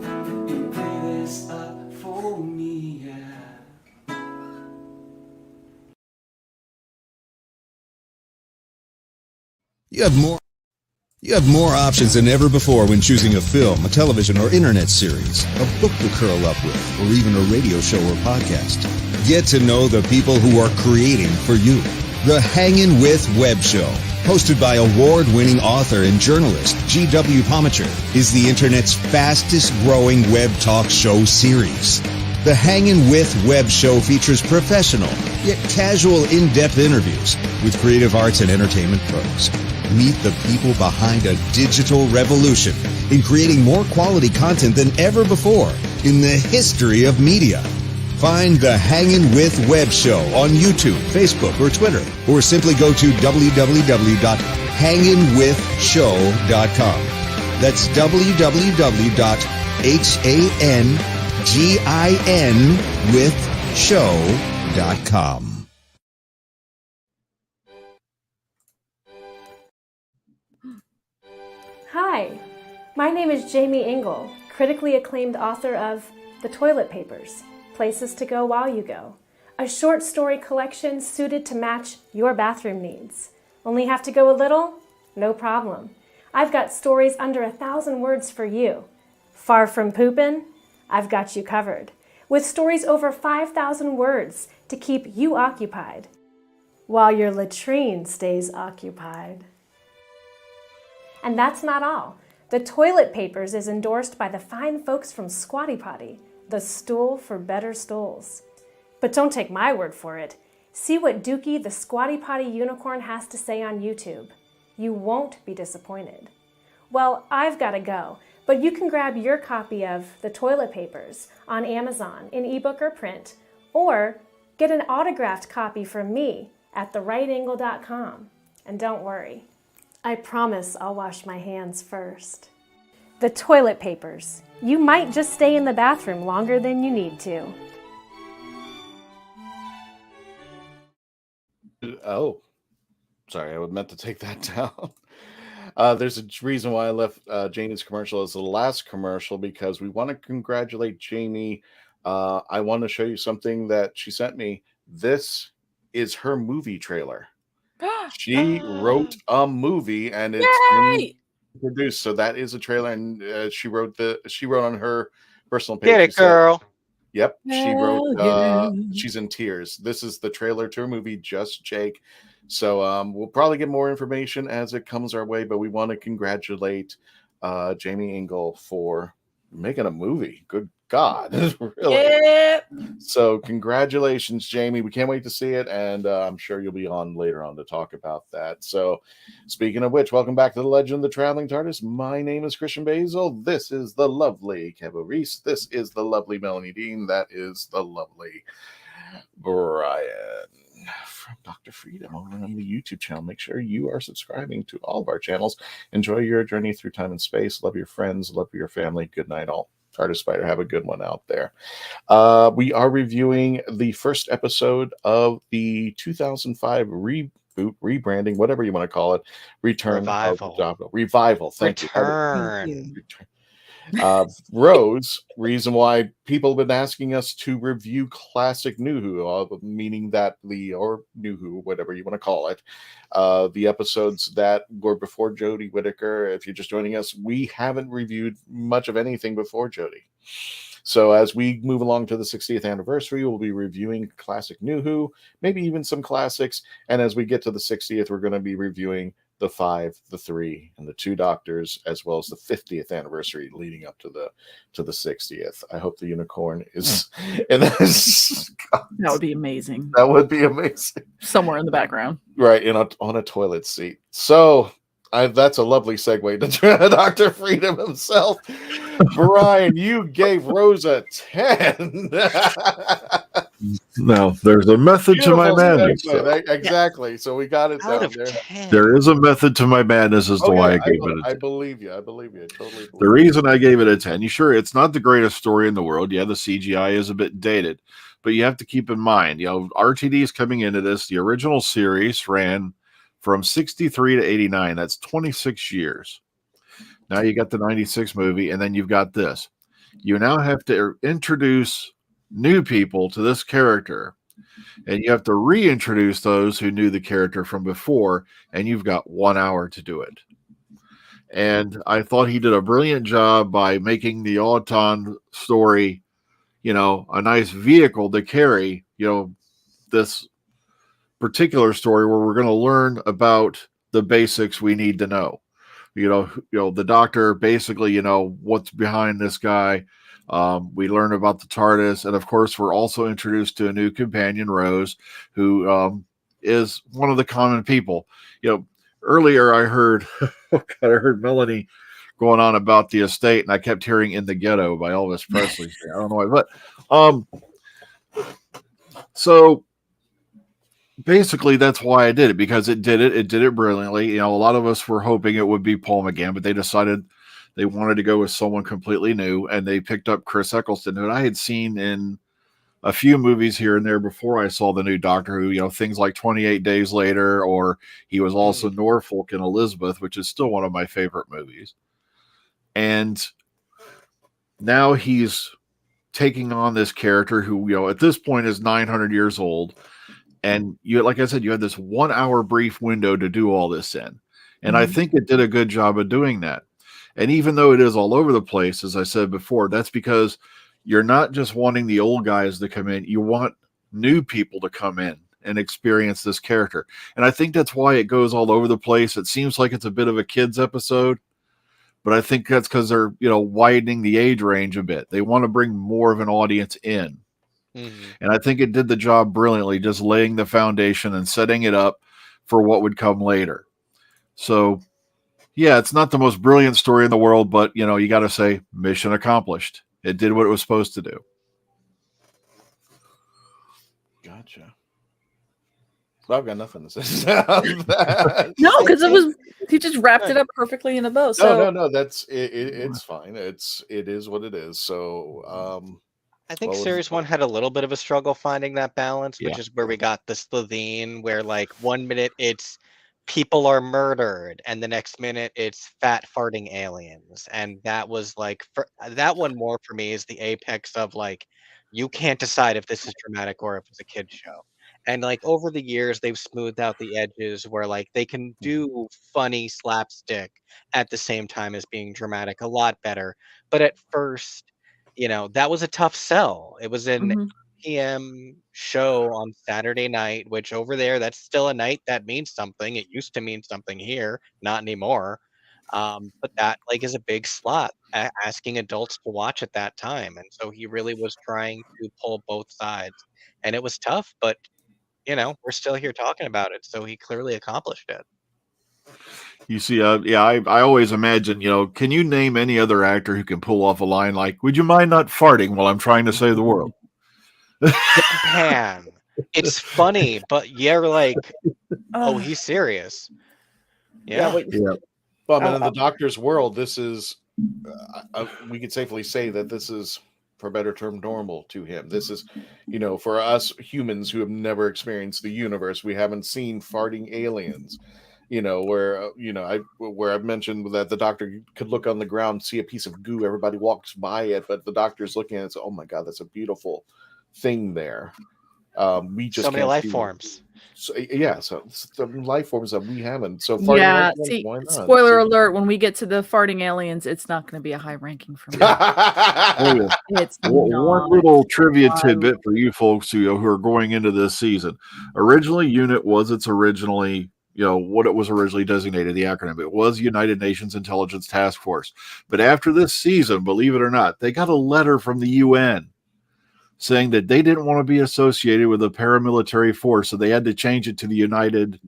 You have more options than ever before when choosing a film, a television or internet series, a book to curl up with, or even a radio show or podcast. Get to know the people who are creating for you. The Hangin' With Web Show, hosted by award-winning author and journalist G.W. Pomacher, is the internet's fastest-growing web talk show series. The Hangin' With Web Show features professional, yet casual, in-depth interviews with creative arts and entertainment pros. Meet the people behind a digital revolution in creating more quality content than ever before in the history of media. Find the Hangin' With Web Show on YouTube, Facebook, or Twitter, or simply go to www.hanginwithshow.com. That's www.hanginwithshow.com. Hi, my name is Jamie Ingle, critically acclaimed author of The Toilet Papers, Places to Go While You Go, a short story collection suited to match your bathroom needs. Only have to go a little? No problem. I've got stories under 1,000 words for you. Far from poopin'? I've got you covered, with stories over 5,000 words to keep you occupied, while your latrine stays occupied. And that's not all. The Toilet Papers is endorsed by the fine folks from Squatty Potty, the stool for better stools. But don't take my word for it. See what Dookie the Squatty Potty unicorn has to say on YouTube. You won't be disappointed. Well, I've got to go, but you can grab your copy of The Toilet Papers on Amazon in ebook or print, or get an autographed copy from me at therightangle.com. And don't worry, I promise I'll wash my hands first. The Toilet Papers. You might just stay in the bathroom longer than you need to. Oh, sorry, I meant to take that down. There's a reason why I left Jamie's commercial as the last commercial, because we want to congratulate Jamie. I want to show you something that she sent me. This is her movie trailer. She wrote a movie and it's been produced. So that is a trailer, and she wrote on her personal page. Get it, girl. Yep, she wrote. She's in tears. This is the trailer to her movie, Just Jake. So we'll probably get more information as it comes our way, but we want to congratulate Jamie Ingle for making a movie. Good God, really. Yep. So congratulations, Jamie. We can't wait to see it, and I'm sure you'll be on later on to talk about that. So speaking of which, welcome back to the Legend of the Traveling TARDIS. My name is Christian Basil. This is the lovely Kevo Risse. This is the lovely Melanie Dean. That is the lovely Brian from Dr. Freedom over on the YouTube channel. Make sure you are subscribing to all of our channels. Enjoy your journey through time and space. Love your friends. Love your family. Good night, all. TARDIS Spider, have a good one out there. We are reviewing the first episode of the 2005 reboot, rebranding, whatever you want to call it. Revival. Thank you. Rose, reason why people have been asking us to review ClassicNu WHO, meaning that or New Who, whatever you want to call it, the episodes that were before Jodie Whittaker. If you're just joining us, we haven't reviewed much of anything before Jodie. So as we move along to the 60th anniversary, we'll be reviewing ClassicNu WHO, maybe even some classics. And as we get to the 60th, we're going to be reviewing the 5, the 3, and the 2 Doctors, as well as the 50th anniversary leading up to the 60th. I hope the unicorn is in this. That would be amazing. That would be amazing. Somewhere in the background. Right, on a toilet seat. So that's a lovely segue to Dr. Freedom himself. Brian, you gave Rose a 10. No, there's a method to my madness. Exactly. So we got it down there. 10. There is a method to my madness as to why I gave it a 10. I believe you. I totally believe The reason I gave it a 10, it's not the greatest story in the world. Yeah, the CGI is a bit dated, but you have to keep in mind, RTD is coming into this. The original series ran from 63 to 89. That's 26 years. Now you got the 96 movie, and then you've got this. You now have to introduce new people to this character, and you have to reintroduce those who knew the character from before, and you've got 1 hour to do it. And I thought he did a brilliant job by making the Auton story, a nice vehicle to carry, this particular story where we're going to learn about the basics we need to know. The Doctor, basically, what's behind this guy. We learn about the TARDIS, and of course, we're also introduced to a new companion, Rose, who is one of the common people. Earlier I heard, I heard Melanie going on about the estate, and I kept hearing "In the Ghetto" by Elvis Presley. I don't know why, but so basically that's why I did it, because it did it brilliantly. A lot of us were hoping it would be Paul McGann, but they decided they wanted to go with someone completely new, and they picked up Chris Eccleston, who I had seen in a few movies here and there before I saw the new Doctor Who, things like 28 Days Later, or he was also Norfolk in Elizabeth, which is still one of my favorite movies. And now he's taking on this character who, at this point is 900 years old. And like I said, you had this 1 hour brief window to do all this in. And I think it did a good job of doing that. And even though it is all over the place, as I said before, that's because you're not just wanting the old guys to come in. You want new people to come in and experience this character. And I think that's why it goes all over the place. It seems like it's a bit of a kids episode, but I think that's because they're, widening the age range a bit. They want to bring more of an audience in. And I think it did the job brilliantly, just laying the foundation and setting it up for what would come later. So, yeah, it's not the most brilliant story in the world, but, you got to say mission accomplished. It did what it was supposed to do. Gotcha. Well, I've got nothing to say about that. No, because he just wrapped it up perfectly in a bow. So No, that's it. It's fine. It is what it is. So, I think series one had a little bit of a struggle finding that balance, which Yeah. is where we got the Slovene, where like 1 minute it's people are murdered, and the next minute it's fat farting aliens, and that was like that one more for me is the apex of like you can't decide if this is dramatic or if it's a kid's show. And like over the years, they've smoothed out the edges where like they can do funny slapstick at the same time as being dramatic a lot better. But at first, that was a tough sell. It was an PM show on Saturday night, which over there, that's still a night that means something. It used to mean something here, not anymore. But that like is a big slot asking adults to watch at that time. And so he really was trying to pull both sides. And it was tough, but we're still here talking about it. So he clearly accomplished it. You see, I always imagine, can you name any other actor who can pull off a line like, "Would you mind not farting while I'm trying to save the world?" Deadpan. It's funny, but you're like, oh, he's serious. Yeah. Well, I mean, in the Doctor's world, this is, we could safely say that this is, for a better term, normal to him. This is, for us humans who have never experienced the universe, we haven't seen farting aliens. Where I've mentioned that the Doctor could look on the ground, see a piece of goo, everybody walks by it, but the Doctor's looking at it and says, "Oh my God, that's a beautiful thing there." We just so many can't life see forms. So the life forms that we haven't. So farting yeah, aliens, see, why not? spoiler alert: when we get to the farting aliens, it's not going to be a high ranking for me. It's one little trivia tidbit for you folks who are going into this season. Originally, UNIT was its originally, what it was originally designated, the acronym. It was United Nations Intelligence Task Force. But after this season, believe it or not, they got a letter from the UN saying that they didn't want to be associated with a paramilitary force, so they had to change it to the United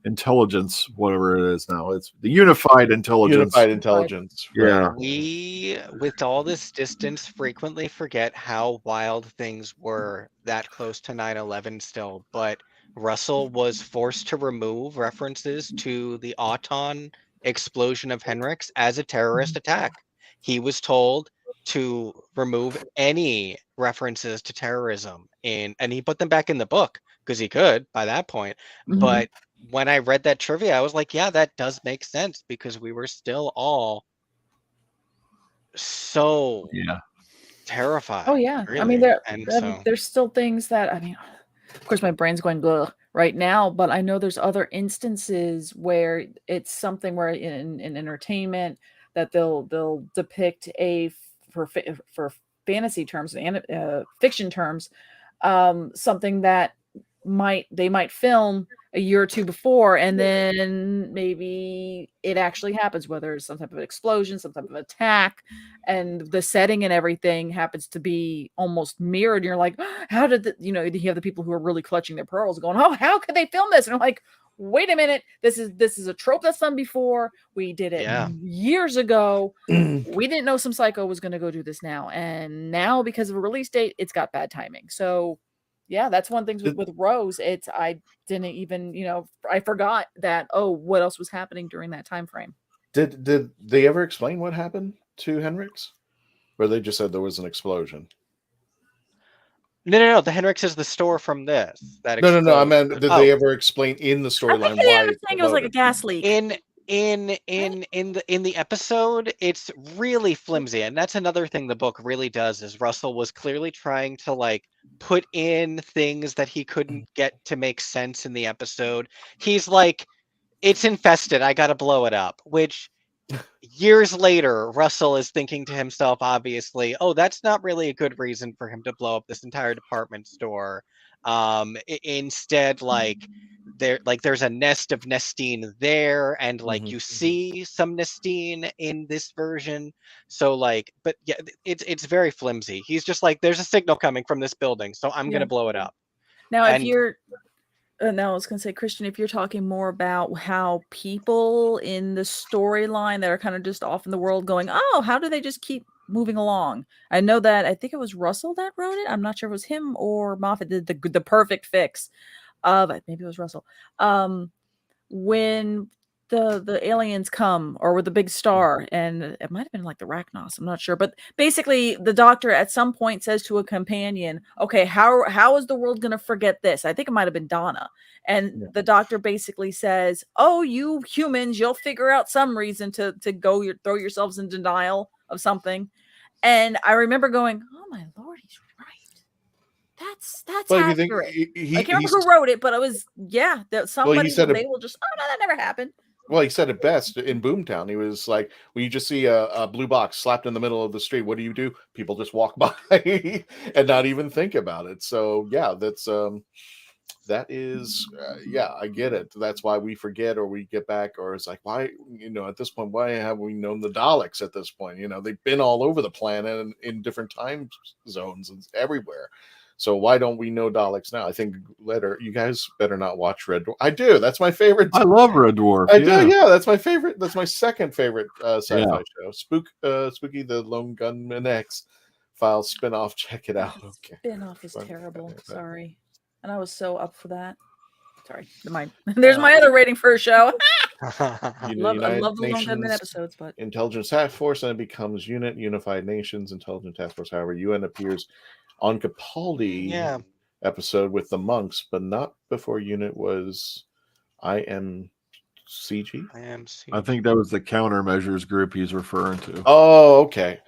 Intelligence, whatever it is now. It's the Unified Intelligence. Unified Intelligence. Yeah. We, with all this distance, frequently forget how wild things were that close to 9/11 still, but Russell was forced to remove references to the Auton explosion of Henrix as a terrorist attack. He was told to remove any references to terrorism and he put them back in the book because he could by that point. But when I read that trivia, I was like, yeah, that does make sense because we were still all so Yeah. terrifying. Oh yeah, I mean really. And so there's still things that of course my brain's going ugh right now, but I know there's other instances where it's something where in entertainment that they'll depict for fantasy terms and fiction terms, something that they might film a year or two before, and then maybe it actually happens, whether it's some type of explosion, some type of attack, and the setting and everything happens to be almost mirrored. And you're like, how did you have the people who are really clutching their pearls going, oh, how could they film this? And I'm like, wait a minute, this is a trope that's done before. We did it years ago. We didn't know some psycho was going to go do this now, and now because of a release date, it's got bad timing. So yeah, that's one thing with Rose. I didn't even, I forgot that, what else was happening during that time frame. Did they ever explain what happened to Henrik's? Or they just said there was an explosion? No. The Henrik's is the store from this. No. I meant, did they ever explain in the storyline why it was like a gas leak? In the episode, it's really flimsy, and that's another thing the book really does. Is Russell was clearly trying to like put in things that he couldn't get to make sense in the episode. He's like, it's infested, I gotta blow it up, which years later Russell is thinking to himself, obviously, that's not really a good reason for him to blow up this entire department store. Instead, there's a nest of Nestine there, and you see some Nestine in this version. So but yeah, it's very flimsy. He's just like, there's a signal coming from this building, so I'm gonna blow it up. Now, if you're now I was going to say, Christian, if you're talking more about how people in the storyline that are kind of just off in the world going, how do they just keep moving along? I know that I think it was Russell that wrote it. I'm not sure if it was him or Moffat did the perfect fix of maybe it was Russell. When the aliens come, or with the big star, and it might have been like the Rachnos, I'm not sure, but basically the Doctor at some point says to a companion, okay, how is the world going to forget this? I think it might have been Donna, and the Doctor basically says, you humans, you'll figure out some reason to go throw yourselves in denial of something. And I remember going, oh my Lord, he's right. That's accurate. I can't remember who wrote it, but it was somebody they will just no, that never happened. Well, he said it best in Boomtown. He was like, when you just see a blue box slapped in the middle of the street, what do? People just walk by and not even think about it. So yeah, that is I get it. That's why we forget, or we get back, or it's like, why, at this point, why have we known the Daleks at this point? They've been all over the planet and in different time zones and everywhere. So why don't we know Daleks now? I think you guys better not watch Red Dwarf. I do. That's my favorite. I love Red Dwarf. I do. Yeah, that's my favorite. That's my second favorite sci-fi show. Spooky the Lone Gunman X-Files spinoff. Check it out. Okay. Spinoff is terrible. Sorry, and I was so up for that. Sorry, there's my other rating for a show. I love the Lone Gunman episodes, but Intelligence Task Force, and it becomes Unified Nations Intelligence Task Force. However, UN appears on Capaldi episode with the monks, but not before Unit was IMCG. I think that was the countermeasures group he's referring to. Oh, okay.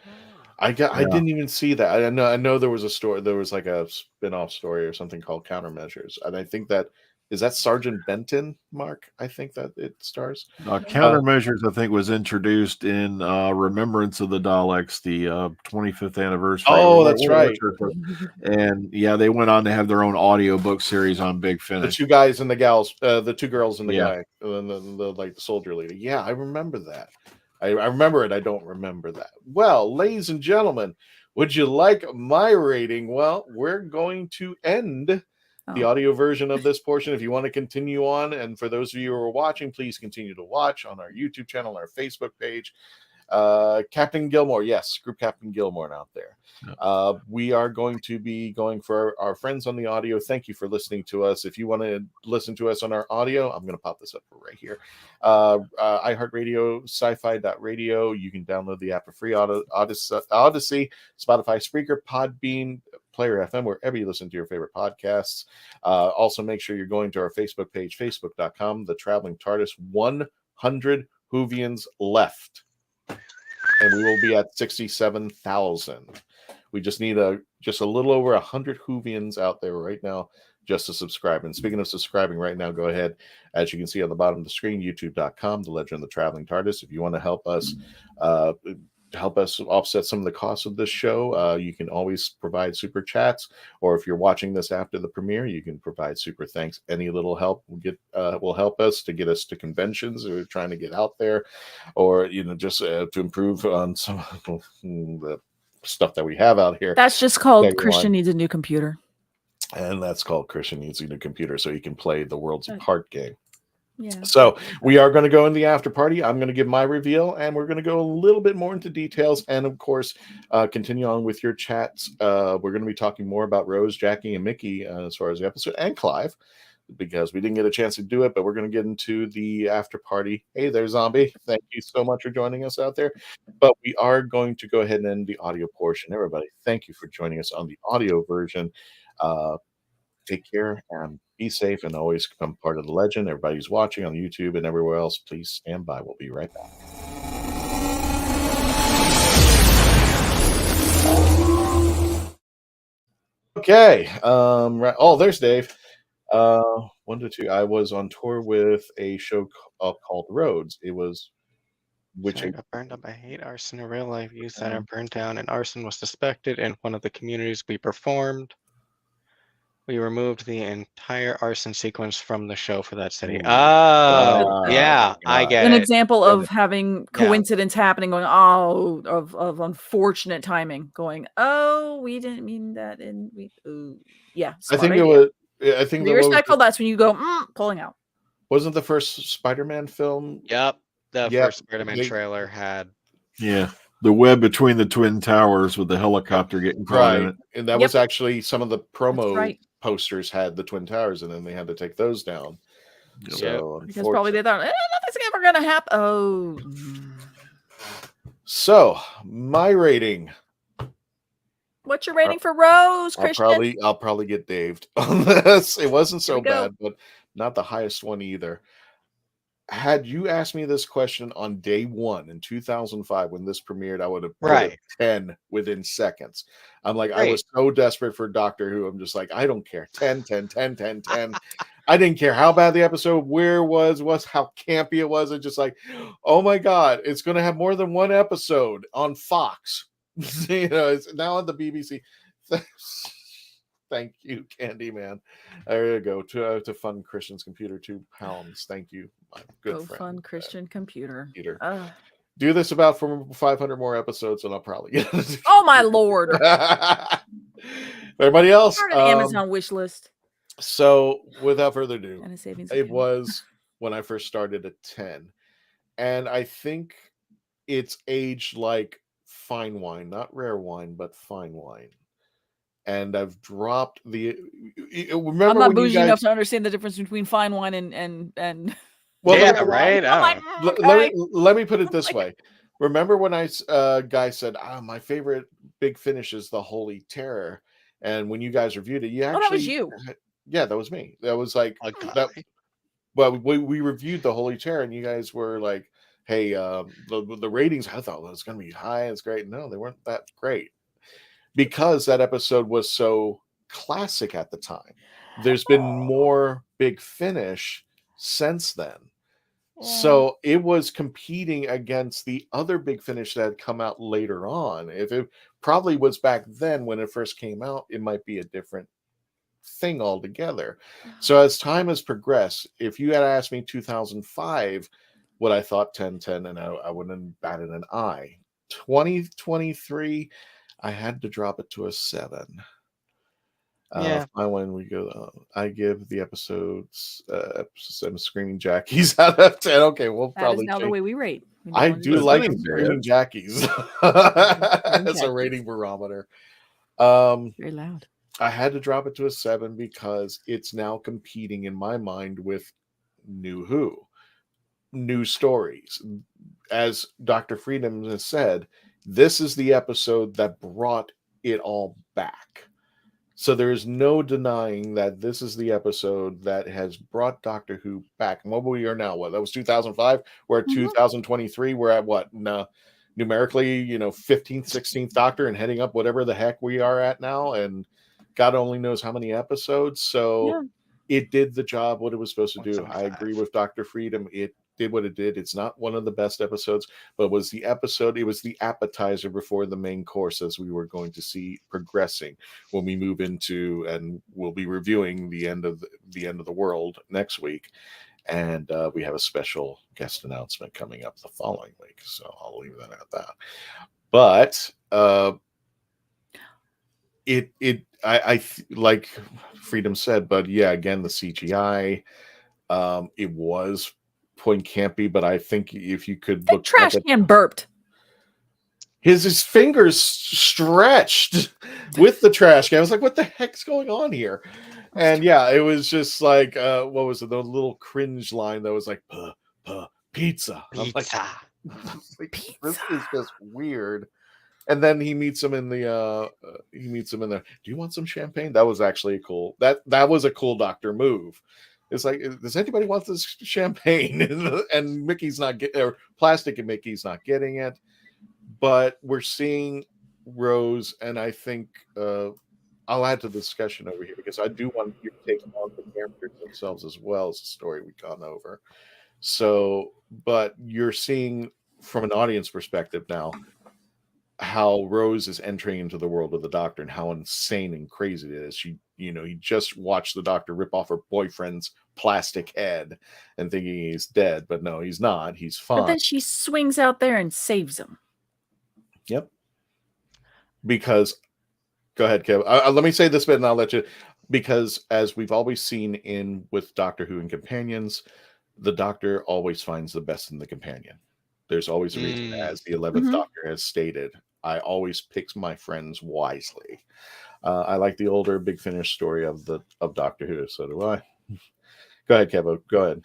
I didn't even see that. I know there was a story. There was like a spin-off story or something called Countermeasures, and I think that is that Sergeant Benton, Mark. I think that it stars. Countermeasures, I think, was introduced in Remembrance of the Daleks, the 25th anniversary. Oh, that's right. And they went on to have their own audiobook series on Big Finish. The two guys and the gals, the two girls and the guy, and the soldier leader. Yeah, I remember that. I remember it. I don't remember that. Well, ladies and gentlemen, would you like my rating? Well, we're going to end the audio version of this portion. If you want to continue on, and for those of you who are watching, please continue to watch on our YouTube channel, our Facebook page. Captain Gilmore, yes, Group Captain Gilmore out there. We are going to be going for our friends on the audio. Thank you for listening to us. If you want to listen to us on our audio, I'm going to pop this up right here. iHeartRadio, sci-fi.radio. You can download the app for free. Odyssey, Spotify, Spreaker, Podbean, Player FM, wherever you listen to your favorite podcasts. Also, make sure you're going to our Facebook page, facebook.com, the Traveling TARDIS 100 WHOvians left. and we will be at 67,000. We just need just a little over 100 Whovians out there right now just to subscribe. And speaking of subscribing right now, go ahead, as you can see on the bottom of the screen, youtube.com, The Legend of the Traveling TARDIS. If you want to help us offset some of the costs of this show, you can always provide super chats, or if you're watching this after the premiere, you can provide super thanks. Any little help will help us to get us to conventions we're trying to get out there, or just to improve on some of the stuff that we have out here. That's just called Christian needs a new computer. And that's called Christian needs a new computer so he can play the Worlds Apart game. Yeah. So we are going to go in the after party. I'm going to give my reveal, and we're going to go a little bit more into details, and of course, continue on with your chats. We're going to be talking more about Rose, Jackie, and Mickey as far as the episode, and Clive, because we didn't get a chance to do it, but we're going to get into the after party. Hey there, Zombie. Thank you so much for joining us out there. But we are going to go ahead and end the audio portion. Everybody, thank you for joining us on the audio version. Take care and be safe, and always become part of the legend. Everybody who's watching on YouTube and everywhere else, please stand by. We'll be right back. Okay. Oh, there's Dave. 1 to 2. I was on tour with a show called Roads. It was I got burned up. I hate arson in real life. You said I burned down, and arson was suspected in one of the communities we performed. We removed the entire arson sequence from the show for that city. Oh, yeah, I get An it. example of having coincidence happening, going, of unfortunate timing, going, oh, we didn't mean that, and yeah. I think it was. I think be respectful. That's when you go pulling out. Wasn't the first Spider-Man film? Yep, the first Spider-Man trailer had. Yeah. The web between the Twin Towers with the helicopter getting caught in it. And that was actually some of the promo posters had the Twin Towers, and then they had to take those down. So because probably they thought nothing's ever gonna happen. Oh. So my rating. What's your rating for Rose, Christian? I'll probably get Daved on this. It wasn't so bad, but not the highest one either. Had you asked me this question on day one in 2005 when this premiered, I would have put it 10 within seconds. I'm like, I was so desperate for Doctor Who. I'm just like, I don't care. 10, 10, 10, 10, 10. I didn't care how bad the episode, where it was how campy it was. It's just like, oh my God, it's going to have more than one episode on Fox. It's now on the BBC. Thank you, Candyman. There you go. To fund Christian's computer, £2. Thank you, my good friend. Fund Christian computer. Do this about for 500 more episodes, and I'll probably get it. Oh my Lord! Everybody else, part of the Amazon wish list. So, without further ado, and a savings it was when I first started at 10, and I think it's aged like fine wine, not rare wine, but fine wine. And I've dropped the. Remember, I'm not bougie enough to understand the difference between fine wine and. Well, yeah, right. Let me put it this way. Remember when guy said, my favorite Big Finish is the Holy Terror, and when you guys reviewed it, you actually. that was you. Yeah, that was me. That was like that. Well, we reviewed the Holy Terror, and you guys were like, "Hey, the ratings I thought was going to be high. It's great." No, they weren't that great. Because that episode was so classic at the time. There's been more Big Finish since then. So it was competing against the other Big Finish that had come out later on. If it probably was back then when it first came out, it might be a different thing altogether. So as time has progressed, if you had asked me 2005 what I thought 10-10, and I wouldn't have batted an eye. 2023, I had to drop it to a 7. When we go, I give the episodes. I'm Screaming Jackies out of 10. Okay, we'll probably. That is now the way we rate. I do like Screaming Jackies as a rating barometer. Very loud. I had to drop it to a 7 because it's now competing in my mind with New Who, new stories. As Dr. Freedom has said, this is the episode that brought it all back. So there is no denying that this is the episode that has brought Doctor Who back. And what we are now, that was 2005. We're at 2023. We're at what? No, numerically, 15th, 16th Doctor and heading up whatever the heck we are at now, and God only knows how many episodes. So it did the job what it was supposed to do. I agree with Dr. Freedom. It did what it did. It's not one of the best episodes, but it was the appetizer before the main course, as we were going to see progressing when we move into, and we'll be reviewing the end of the world next week. And we have a special guest announcement coming up the following week. So I'll leave that at that. But I like Freedom said, but yeah, again, the CGI, it was point campy, but I think if you could look trash can burped. His fingers stretched with the trash can. I was like, what the heck's going on here? And yeah, it was just like, what was it? The little cringe line that was like, pizza. I'm like, pizza. This is just weird. And then he meets him in the Do you want some champagne? That was actually cool. That was a cool Doctor move. It's like, does anybody want this champagne? And Mickey's not getting, or Plastic and Mickey's not getting it. But we're seeing Rose, and I think I'll add to the discussion over here because I do want you to take on the characters themselves as well as the story we've gone over. So, but you're seeing from an audience perspective now how Rose is entering into the world of the Doctor and how insane and crazy it is. He just watched the Doctor rip off her boyfriend's plastic head and thinking he's dead, but no, he's not. He's fine. But then she swings out there and saves him. Yep. Because, go ahead, Kev. Let me say this bit and I'll let you. Because as we've always seen with Doctor Who and Companions, the Doctor always finds the best in the companion. There's always a reason, as the 11th Doctor has stated, I always pick my friends wisely. I like the older Big Finish story of Doctor Who, so do I. Go ahead, Kevo. Go ahead.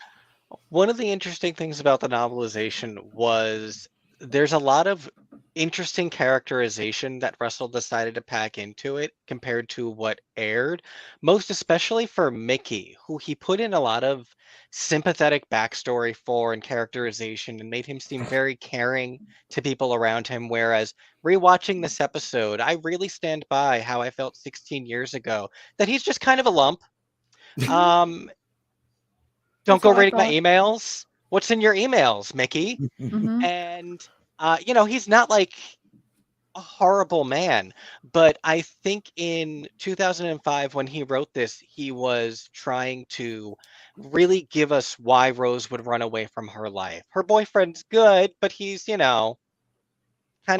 One of the interesting things about the novelization was there's a lot of interesting characterization that Russell decided to pack into it compared to what aired, most especially for Mickey, who he put in a lot of sympathetic backstory for and characterization and made him seem very caring to people around him. Whereas rewatching this episode, I really stand by how I felt 16 years ago, that he's just kind of a lump. Don't go reading my emails. What's in your emails, Mickey? And he's not like a horrible man, but I think in 2005 when he wrote this, he was trying to really give us why Rose would run away from her life. Her boyfriend's good, but he's, kind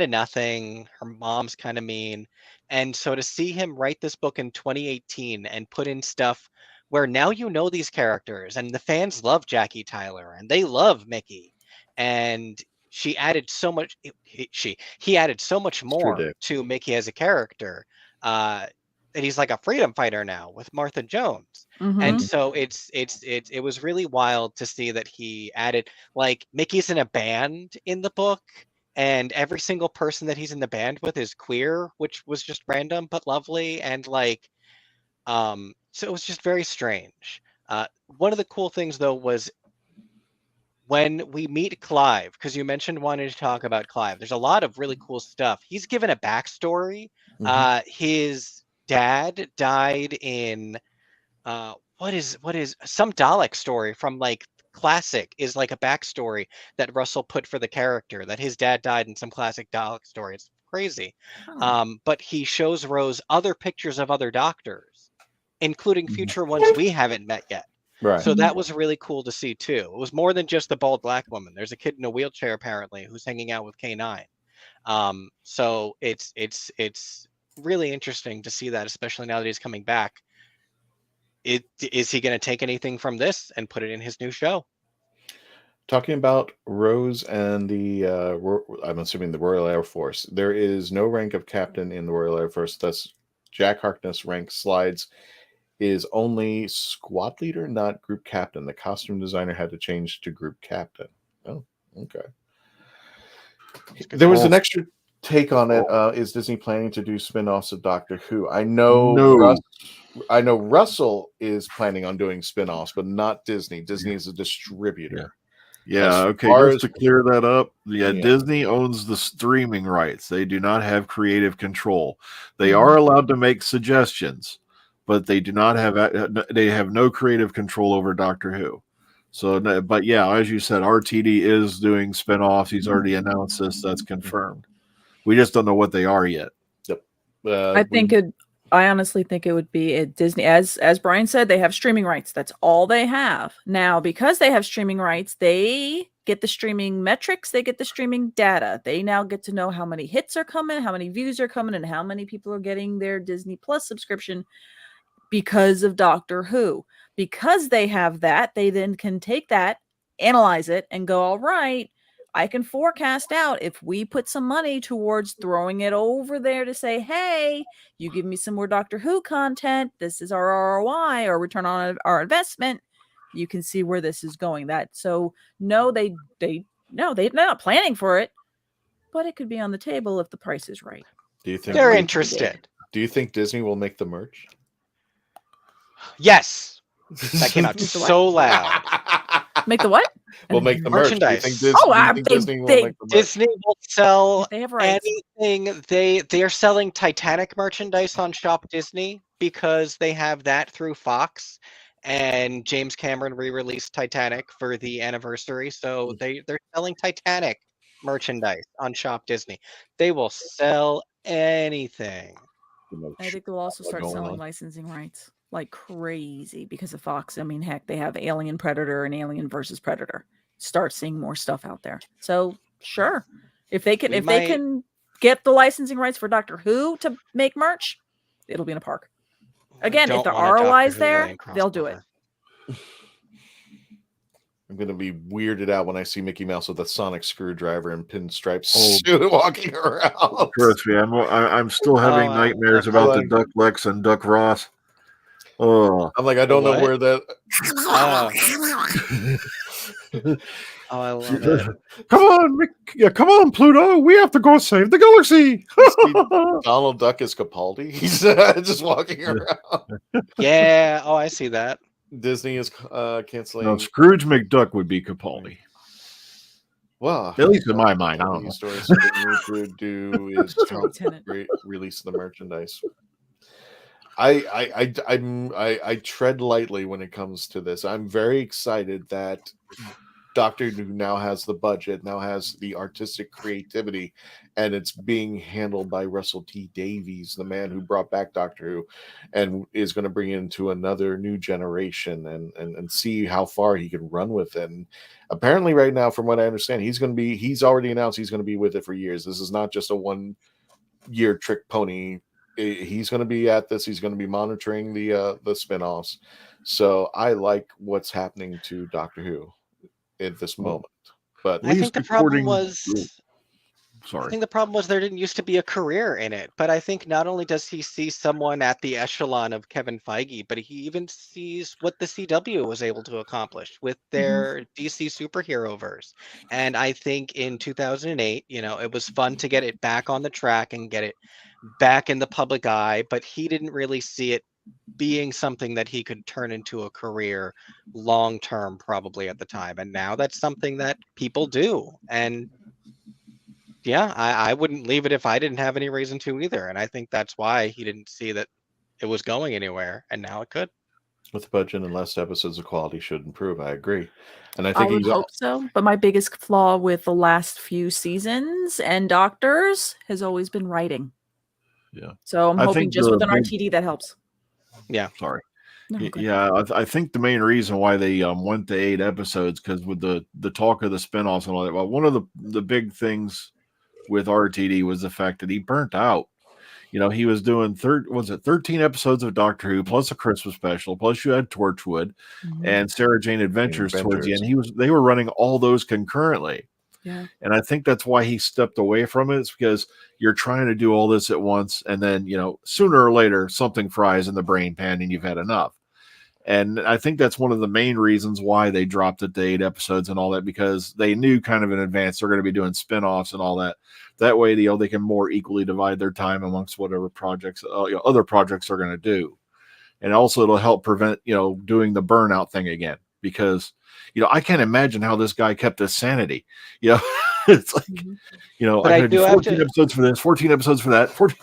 of nothing. Her mom's kind of mean. And so to see him write this book in 2018 and put in stuff where now these characters, and the fans love Jackie Tyler and they love Mickey, and he added so much more to Mickey as a character, that he's like a freedom fighter now with Martha Jones. And so it was really wild to see that he added, like, Mickey's in a band in the book, and every single person that he's in the band with is queer, which was just random but lovely. And so it was just very strange. One of the cool things though was when we meet Clive, because you mentioned wanting to talk about Clive, there's a lot of really cool stuff. He's given a backstory. His dad died in what is some Dalek story from like Classic is like a backstory that Russell put for the character, that his dad died in some classic Dalek story. It's crazy. But he shows Rose other pictures of other Doctors, including future ones we haven't met yet. Right. So that was really cool to see too. It was more than just the bald black woman. There's a kid in a wheelchair apparently who's hanging out with K9. So it's really interesting to see that, especially now that he's coming back. Is he going to take anything from this and put it in his new show? Talking about Rose and I'm assuming the Royal Air Force. There is no rank of captain in the Royal Air Force. Thus, Jack Harkness rank slides is only squad leader, not group captain. The costume designer had to change to group captain. Oh, okay. There was an extra take on it. Is Disney planning to do spin-offs of Doctor Who? I know Russell is planning on doing spin-offs, but not Disney. Disney is a distributor. Yeah, As okay, far just as to clear that up, Yeah. Disney owns the streaming rights. They do not have creative control. They Mhm. are allowed to make suggestions, but they do not have they have no creative control over Doctor Who. So, but yeah, as you said, RTD is doing spinoffs. He's already announced this. That's confirmed. We just don't know what they are yet. Yep. I honestly think it would be at Disney. As Brian said, they have streaming rights. That's all they have. Now, because they have streaming rights, they get the streaming metrics, they get the streaming data. They now get to know how many hits are coming, how many views are coming, and how many people are getting their Disney Plus subscription because of Doctor Who. Because they have that, they then can take that, analyze it, and go, all right, I can forecast out if we put some money towards throwing it over there to say, hey, you give me some more Doctor Who content. This is our ROI or return on our investment. You can see where this is going. No, they're not planning for it, but it could be on the table if the price is right. Do you think They're interested? Do you think Disney will make the merch? Yes. That came out so loud. Make the what? We'll make the merchandise. Merchandise. Disney will make the merch? Disney will sell They have rights. anything. They are selling Titanic merchandise on Shop Disney because they have that through Fox, and James Cameron re-released Titanic for the anniversary, so they're selling Titanic merchandise on Shop Disney. They will sell anything. I think they'll also start going selling on. licensing rights like crazy because of Fox. I mean, heck, they have Alien Predator and Alien versus Predator. Start seeing more stuff out there. So sure, if they can get the licensing rights for Doctor Who to make merch, it'll be in a park. Again, if the ROI is there, they'll do it. I'm gonna be weirded out when I see Mickey Mouse with a sonic screwdriver and pinstripe suit walking around. Trust me, I'm still having nightmares about the Duck Lex and Duck Ross. Oh, I'm like, I don't know where that. I love it. Come on, Pluto. We have to go save the galaxy. Donald Duck is Capaldi. He's just walking around. Yeah. Oh, I see that. Disney is canceling. No, Scrooge McDuck would be Capaldi. Well, at least in my mind, I don't know. Stories we need to do is release the merchandise. I tread lightly when it comes to this. I'm very excited that Doctor Who now has the budget, now has the artistic creativity, and it's being handled by Russell T Davies, the man who brought back Doctor Who, and is going to bring it into another new generation and see how far he can run with it. And apparently, right now, from what I understand, he's already announced he's going to be with it for years. This is not just a 1-year trick pony. He's going to be at this. He's going to be monitoring the spinoffs. So I like what's happening to Doctor Who at this moment. But I think the problem was. Sorry. I think the problem was there didn't used to be a career in it. But I think not only does he see someone at the echelon of Kevin Feige, but he even sees what the CW was able to accomplish with their DC superhero verse. And I think in 2008, it was fun to get it back on the track and get it back in the public eye, but he didn't really see it being something that he could turn into a career long term, probably at the time. And now that's something that people do. And yeah, I wouldn't leave it if I didn't have any reason to either. And I think that's why he didn't see that it was going anywhere, and now it could. With the budget and less episodes, the quality should improve. I agree. And I think I would hope so. But my biggest flaw with the last few seasons and Doctors has always been writing. Yeah. So I'm hoping just with an RTD that helps. Yeah. Sorry. No, okay. Yeah, I think the main reason why they went to 8 episodes, because with the talk of the spinoffs and all that, well, one of the big things with RTD was the fact that he burnt out. He was doing 13 episodes of Doctor Who plus a Christmas special, plus you had Torchwood and Sarah Jane Adventures towards the end. They were running all those concurrently. Yeah. And I think that's why he stepped away from it. It's because you're trying to do all this at once, and then sooner or later something fries in the brain pan and you've had enough. And I think that's one of the main reasons why they dropped it to 8 episodes and all that, because they knew kind of in advance they're going to be doing spinoffs and all that. That way, they can more equally divide their time amongst whatever projects, other projects are going to do. And also, it'll help prevent, doing the burnout thing again. because, I can't imagine how this guy kept his sanity. It's like, But I I gotta do do have 14 to. episodes for this, 14 episodes for that, 14.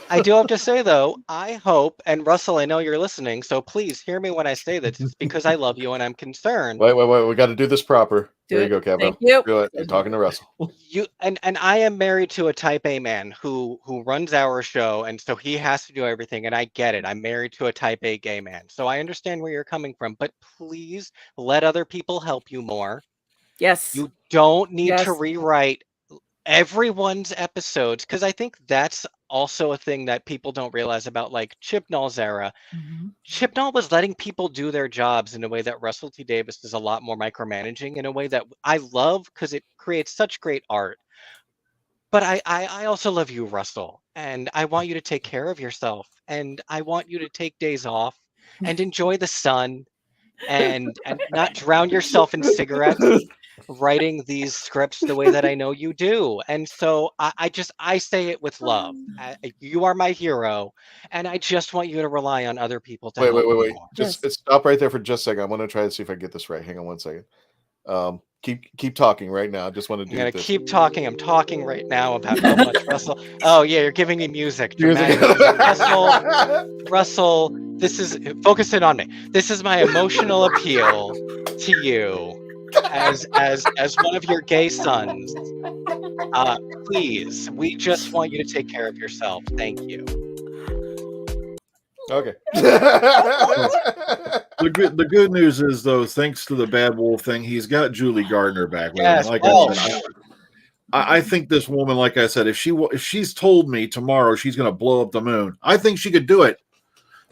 I do have to say though, I hope, and Russell, I know you're listening, so please hear me when I say this. It's because I love you and I'm concerned. Wait. We got to do this proper. Do There it. you go, Kevo. Thank you. Do it. You're talking to Russell. You and I am married to a type A man who runs our show, and so he has to do everything, and I get it. I'm married to a type A gay man, so I understand where you're coming from, but please let other people help you more. Yes. You don't need to Yes. rewrite everyone's episodes, because I think that's also a thing that people don't realize about like Chibnall's era. Chibnall was letting people do their jobs in a way that Russell T Davies is a lot more micromanaging, in a way that I love because it creates such great art. But I also love you, Russell, and I want you to take care of yourself, and I want you to take days off and enjoy the sun, and not drown yourself in cigarettes writing these scripts the way that I know you do. And so I say it with love. You are my hero, and I just want you to rely on other people to help you Wait. more. Just stop right there for just a second. I want to try to see if I can get this right. Hang on one second. Keep talking right now. I just want to I'm do gonna this. keep talking. I'm talking right now about how much Russell. Oh yeah, you're giving me music. Music. Dramatic. Russell, this is focus in on me. This is my emotional appeal to you as one of your gay sons. Please, we just want you to take care of yourself. Thank you. Okay. The good news is, though, thanks to the Bad Wolf thing, he's got Julie Gardner back with Yes, him. Like well, I said, I think this woman, like I said, if she's told me tomorrow she's going to blow up the moon, I think she could do it.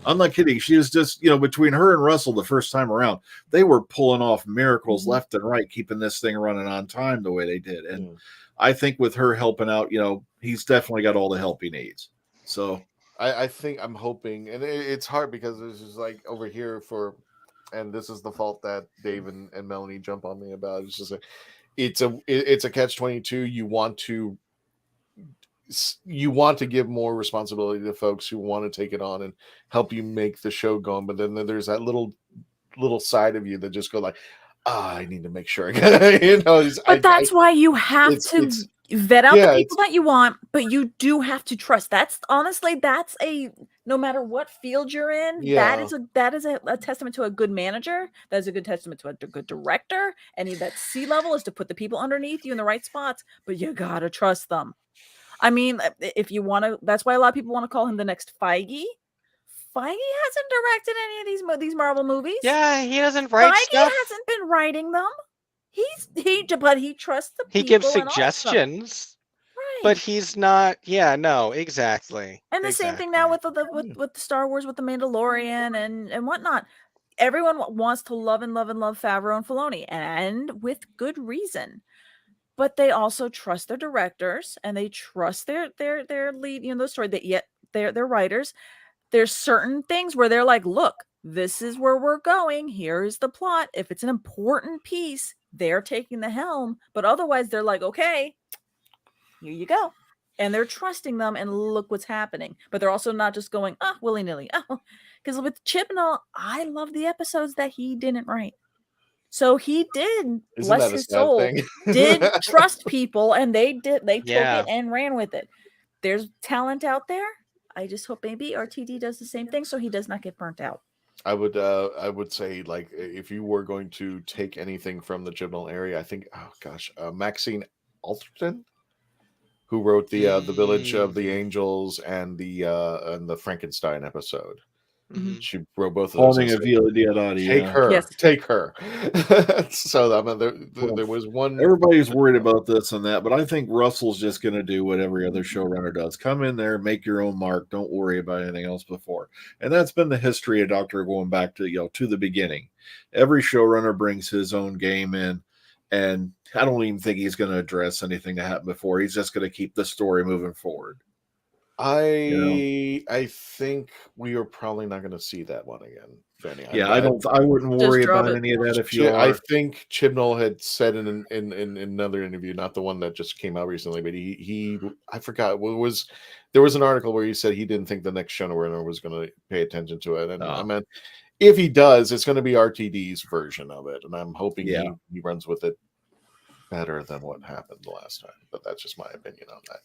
I'm not kidding. She is just, between her and Russell the first time around, they were pulling off miracles left and right, keeping this thing running on time the way they did. And I think with her helping out, he's definitely got all the help he needs. So I think I'm hoping, and it's hard because this is like over here and this is the fault that Dave and Melanie jump on me about. It's just it's a catch-22. You want to give more responsibility to folks who want to take it on and help you make the show going, but then there's that little side of you that just go like, I need to make sure. But that's why you have to vet out the people that you want, but you do have to trust. That's no matter what field you're in, that is a testament to a good manager. That is a good testament to a good director. And that C level is to put the people underneath you in the right spots, but you gotta trust them. I mean, if you want to, that's why a lot of people want to call him the next Feige. Feige hasn't directed any of these Marvel movies. Yeah, he doesn't write Feige stuff. hasn't been writing them. But he trusts the people. He gives and all that stuff. suggestions, right? But he's not. Yeah, no, exactly. And the same thing now with the Star Wars, with the Mandalorian and whatnot. Everyone wants to love Favreau and Filoni, and with good reason. But they also trust their directors, and they trust their lead, the story. That yet their writers. There's certain things where they're like, look, this is where we're going. Here's the plot. If it's an important piece, they're taking the helm. But otherwise, they're like, okay, here you go. And they're trusting them, and look what's happening. But they're also not just going, willy-nilly. Because with Chibnall, I love the episodes that he didn't write. So he did, bless his soul, did trust people, and they took it and ran with it. There's talent out there. I just hope maybe RTD does the same thing so he does not get burnt out. I would say, like, if you were going to take anything from the Chibnall area, I think, Maxine Alterton, who wrote the Village of the Angels and the Frankenstein episode. Mm-hmm. She wrote both of those. Take her. So I mean, there was one. Everybody's worried about this and that, but I think Russell's just going to do what every other showrunner does: come in there, make your own mark. Don't worry about anything else before. And that's been the history of Doctor going back to to the beginning. Every showrunner brings his own game in, and I don't even think he's going to address anything that happened before. He's just going to keep the story moving forward. I think we are probably not going to see that one again, Fanny. I wouldn't worry about any of that if you are. I think Chibnall had said in another interview, not the one that just came out recently, but he I forgot there was an article where he said he didn't think the next showrunner was going to pay attention to it, and I mean, if he does, it's going to be RTD's version of it, and I'm hoping he runs with it better than what happened the last time. But that's just my opinion on that.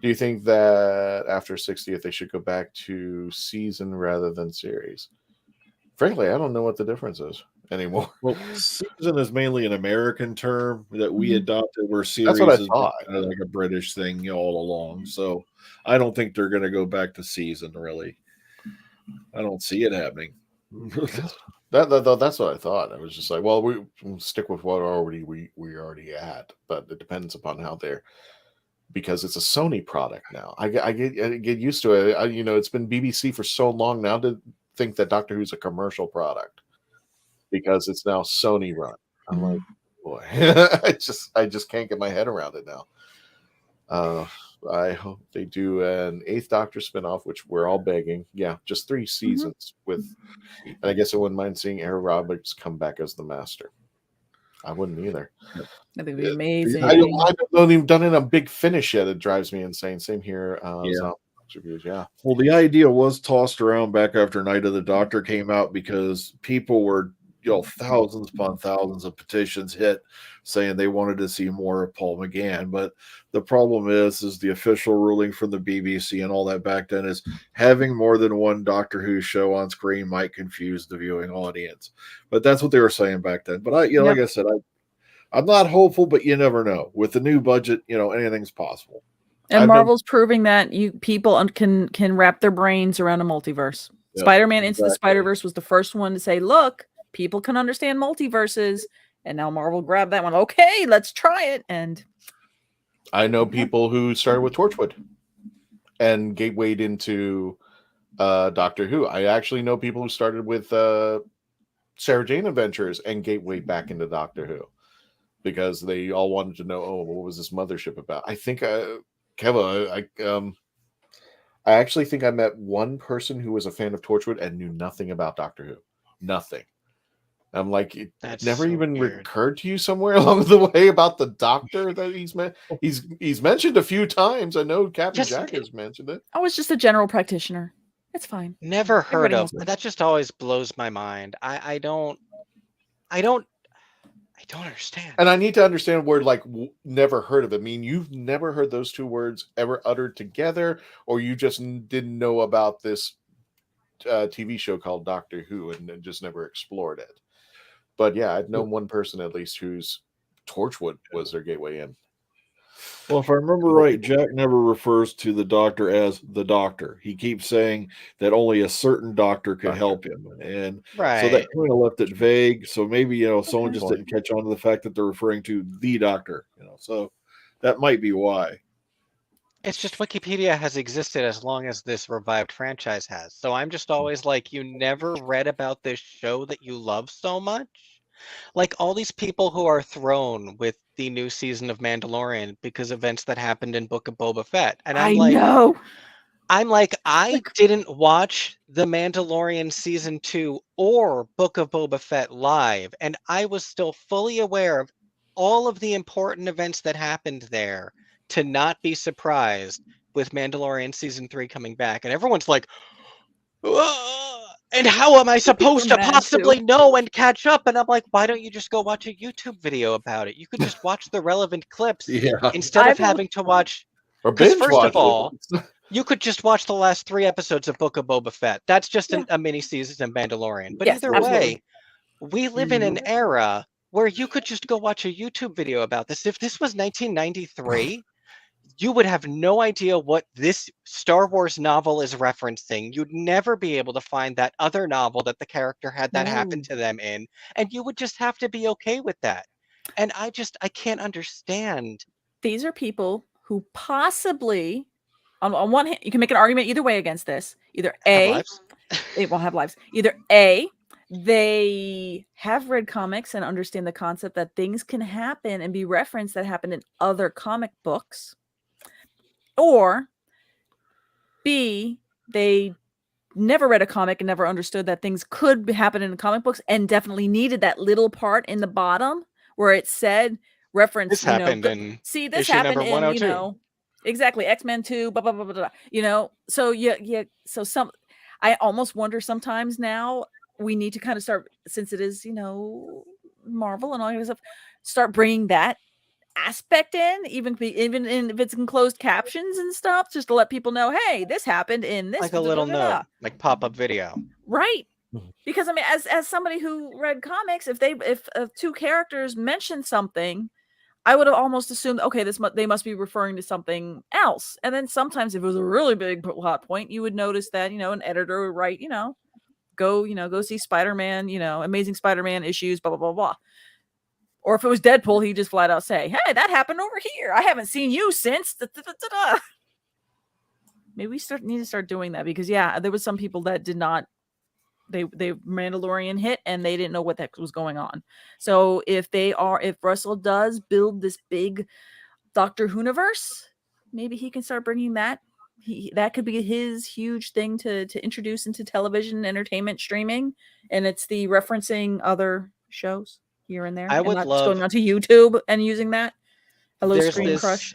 Do you think that after 60th they should go back to season rather than series? Frankly, I don't know what the difference is anymore. Well, season is mainly an American term that we adopted, where series That's what I is thought. kind of like a British thing all along. So I don't think they're going to go back to season, really. I don't see it happening. That's what I thought. I was just like, well, we'll stick with what we already at, but it depends upon how they're, because it's a Sony product now. I get used to it. It's been BBC for so long now to think that Doctor Who's a commercial product because it's now Sony run. I'm like, boy, I just can't get my head around it now. I hope they do an 8th Doctor spinoff, which we're all begging. Yeah, just 3 seasons with, and I guess I wouldn't mind seeing Eric Roberts come back as the Master. I wouldn't either. I think it'd be amazing. I don't even done in a big finish yet. It drives me insane. Same here. Yeah. Well, the idea was tossed around back after Night of the Doctor came out because people were, thousands upon thousands of petitions hit saying they wanted to see more of Paul McGann. But the problem is the official ruling from the BBC and all that back then is having more than one Doctor Who show on screen might confuse the viewing audience. But that's what they were saying back then. But like I said, I'm not hopeful, but you never know. With the new budget, anything's possible. And Marvel's proving that people can wrap their brains around a multiverse. Yep, Spider-Man Into the Spider-Verse was the first one to say, look, people can understand multiverses. And now Marvel grabbed that one. Okay, let's try it. And I know people who started with Torchwood and gatewayed into Doctor Who. I actually know people who started with Sarah Jane Adventures and gatewayed back into Doctor Who because they all wanted to know, what was this mothership about? I think Kevo, I actually think I met one person who was a fan of Torchwood and knew nothing about Doctor Who. Nothing. I'm like, it never even recurred to you somewhere along the way about the Doctor that he's mentioned a few times. I know Captain Jack has mentioned it. I was just a general practitioner. It's fine. Never heard of. That just always blows my mind. I don't understand. And I need to understand where never heard of it. I mean, you've never heard those two words ever uttered together, or you just didn't know about this TV show called Doctor Who and just never explored it. But yeah, I've known one person at least whose Torchwood was their gateway in. Well, if I remember right, Jack never refers to the Doctor as the Doctor. He keeps saying that only a certain doctor could help him. And so that kind of left it vague. So maybe, someone just didn't catch on to the fact that they're referring to the Doctor, so that might be why. It's just Wikipedia has existed as long as this revived franchise has. So I'm just always like, you never read about this show that you love so much? Like all these people who are thrown with the new season of Mandalorian because events that happened in Book of Boba Fett. And I didn't watch The Mandalorian season 2 or Book of Boba Fett live. And I was still fully aware of all of the important events that happened there to not be surprised with Mandalorian season 3 coming back. And everyone's like, and how am I supposed to possibly know and catch up? And I'm like, why don't you just go watch a YouTube video about it? You could just watch the relevant clips instead of having to watch. Because first of all, you could just watch the last 3 episodes of Book of Boba Fett. That's just a mini season of Mandalorian. But either way, we live in an era where you could just go watch a YouTube video about this. If this was 1993, you would have no idea what this Star Wars novel is referencing. You'd never be able to find that other novel that the character had that happen to them in. And you would just have to be okay with that. And I can't understand. These are people who possibly, on one hand, you can make an argument either way against this. Either A, it will have lives. Either A, they have read comics and understand the concept that things can happen and be referenced that happened in other comic books. Or B, they never read a comic and never understood that things could happen in the comic books and definitely needed that little part in the bottom where it said reference. This happened in this happened in 102. Exactly, X-Men 2, blah, blah, blah, blah, blah. So so I almost wonder sometimes now we need to kind of start, since it is, Marvel and all that stuff, start bringing that aspect in, even if it's in closed captions and stuff, just to let people know, hey, this happened in this, like a little note, like pop-up video, right? Because I mean, as somebody who read comics, if two characters mention something, I would have almost assumed, okay, they must be referring to something else. And then sometimes if it was a really big plot point, you would notice that, an editor would write, go see Spider-Man, Amazing Spider-Man issues, blah, blah, blah, blah. Or if it was Deadpool, he'd just flat out say, hey, that happened over here. I haven't seen you since. Maybe we need to start doing that, because there was some people that did not, they Mandalorian hit and they didn't know what the heck was going on. So if Russell does build this big Doctor WHOniverse, maybe he can start bringing that. That could be his huge thing to introduce into television, entertainment, streaming, and it's the referencing other shows here and there. I would not love just going onto YouTube and using that. Hello, There's Screen this Crush.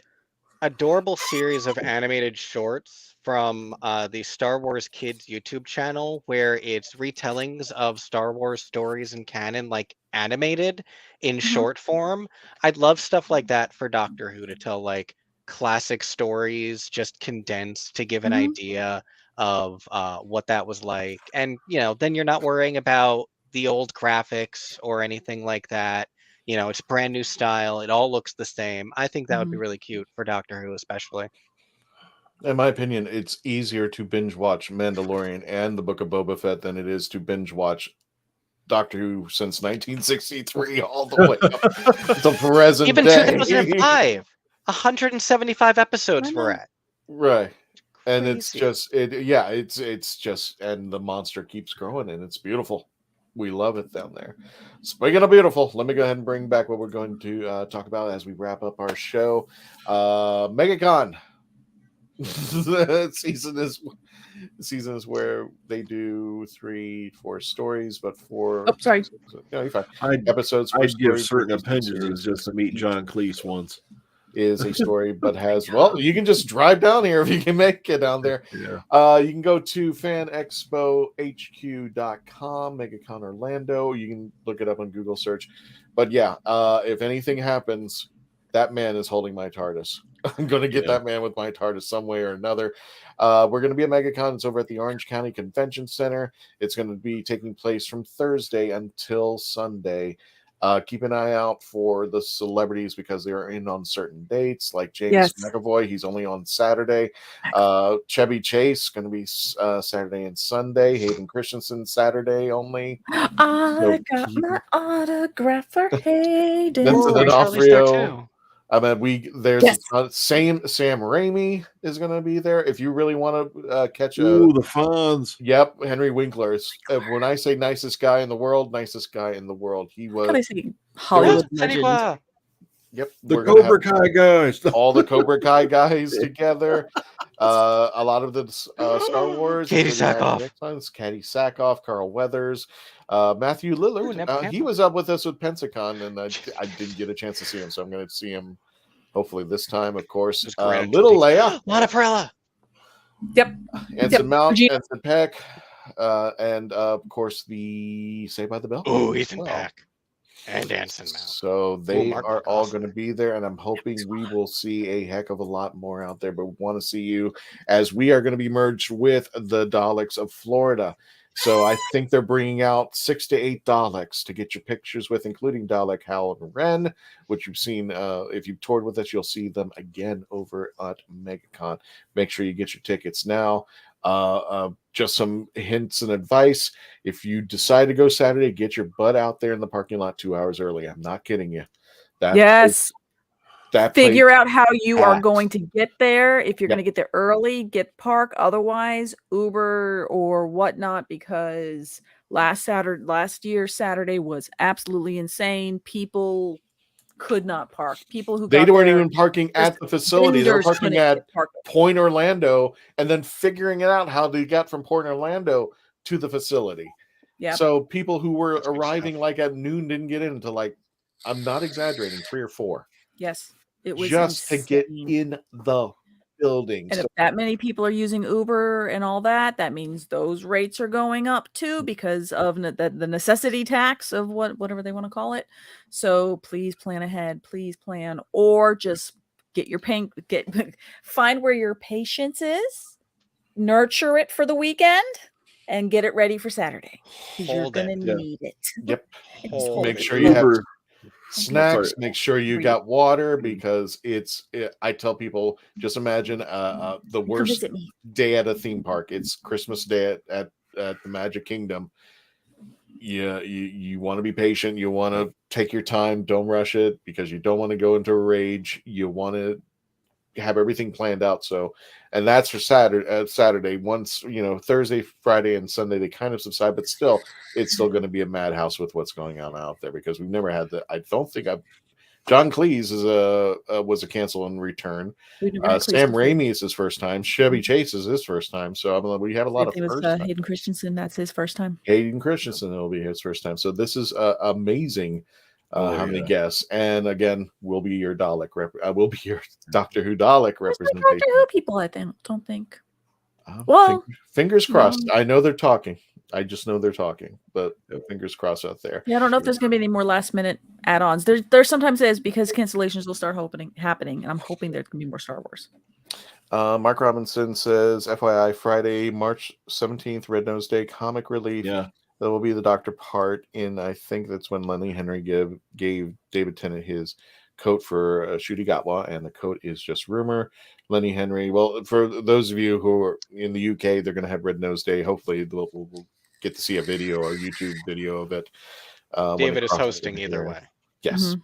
adorable series of animated shorts from the Star Wars Kids YouTube channel, where it's retellings of Star Wars stories and canon, like animated in short form. I'd love stuff like that for Doctor Who, to tell like classic stories, just condensed, to give an idea of what that was like. And then you're not worrying about the old graphics or anything like that. It's brand new style. It all looks the same. I think that would be really cute for Doctor Who, especially. In my opinion, it's easier to binge watch Mandalorian and the Book of Boba Fett than it is to binge watch Doctor Who since 1963 all the way up to present Even day. 2005, 175 episodes we're at. Right. And it's Crazy. just it's just, and the monster keeps growing and it's beautiful. We love it down there. Speaking of beautiful, let me go ahead and bring back what we're going to talk about as we wrap up our show. MegaCon. season is where they do 3-4 stories, but 4. Oh, sorry. No, you're fine. Episodes. I'd give certain opinions just to meet John Cleese once. Is a story, but has, well, you can just drive down here if you can make it down there. Yeah. You can go to fanexpohq.com, MegaCon Orlando. You can look it up on Google search. But if anything happens, that man is holding my TARDIS. I'm going to get that man with my TARDIS some way or another. We're going to be at MegaCon. It's over at the Orange County Convention Center. It's going to be taking place from Thursday until Sunday. Keep an eye out for the celebrities because they're in on certain dates, like James McAvoy. He's only on Saturday. Chevy Chase going to be Saturday and Sunday. Hayden Christensen Saturday only. I got my autograph for Hayden. Vincent D'Onofrio. There's Sam Raimi is going to be there. If you really want to catch the Fonz. Yep, Henry Winkler. When I say nicest guy in the world, he was. How can I say Hollywood legend? Yep, the Cobra Kai guys. All the Cobra Kai guys together. A lot of the Star Wars. Katie Sackhoff, Carl Weathers, Matthew Lillard. He was up with us with Pensacon, and I didn't get a chance to see him, so I'm going to see him hopefully this time, of course. Little Leia. Monoprella. Yep. Anson Mount, Anson Peck, and of course the Saved by the Bell. Oh, Ethan Peck. And Anson Mount. So they are all going to be there, and I'm hoping we will see a heck of a lot more out there. But we want to see you, as we are going to be merged with the Daleks of Florida. So I think they're bringing out 6 to 8 Daleks to get your pictures with, including Dalek Hal and Ren, which you've seen. If you've toured with us, you'll see them again over at MegaCon. Make sure you get your tickets now. Just some hints and advice. If you decide to go Saturday, get your butt out there in the parking lot 2 hours early. I'm not kidding you. Figure out how you are going to get there. If you're going to get there early, get park. Otherwise, Uber or whatnot, because last year Saturday was absolutely insane. People could not park. People who they weren't even parking at the facility. They were parking at Point Orlando and then figuring it out how they got from Point Orlando to the facility. Yeah. So people who were arriving like at noon didn't get in until I'm not exaggerating, 3 or 4. Yes. It was just insane. to get in the building. And if that many people are using Uber and all that, that means those rates are going up too because of the necessity tax of whatever they want to call it. So please plan ahead. Please plan, or just get your find where your patience is, nurture it for the weekend, and get it ready for Saturday because you're gonna need it. Yep. Hold Make it. sure you have Uber. snacks. Sorry. Make sure you got water because I tell people, just imagine the worst visit me. day at a theme park. It's Christmas Day at the Magic Kingdom. Yeah, you want to be patient. You want to take your time. Don't rush it because you don't want to go into a rage. You want to have everything planned out. So, and that's for Saturday. Once Thursday, Friday, and Sunday they kind of subside, but still, it's still going to be a madhouse with what's going on out there because we've never had that. I don't think John Cleese was a cancel and return. Sam Raimi is his first time. Chevy Chase is his first time. So we have a lot of first time. Hayden Christensen, that's his first time. Hayden Christensen will be his first time. So this is amazing. How many guests? And again, we'll be your Dalek we'll be your Doctor Who Dalek representation. Doctor Who people, I don't think. Well, fingers crossed. I know they're talking. I just know they're talking, but fingers crossed out there. Yeah, I don't know if there's going to be any more last minute add-ons. There sometimes is because cancellations will start happening, and I'm hoping there's going to be more Star Wars. Mark Robinson says, FYI, Friday, March 17th, Red Nose Day, comic relief. Yeah. That will be the Doctor part in, I think that's when Lenny Henry gave David Tennant his coat for Ncuti Gatwa, and the coat is just rumor. Lenny Henry, well, for those of you who are in the UK, they're going to have Red Nose Day. Hopefully we'll get to see a video or YouTube video of it. David is hosting either way. Yes.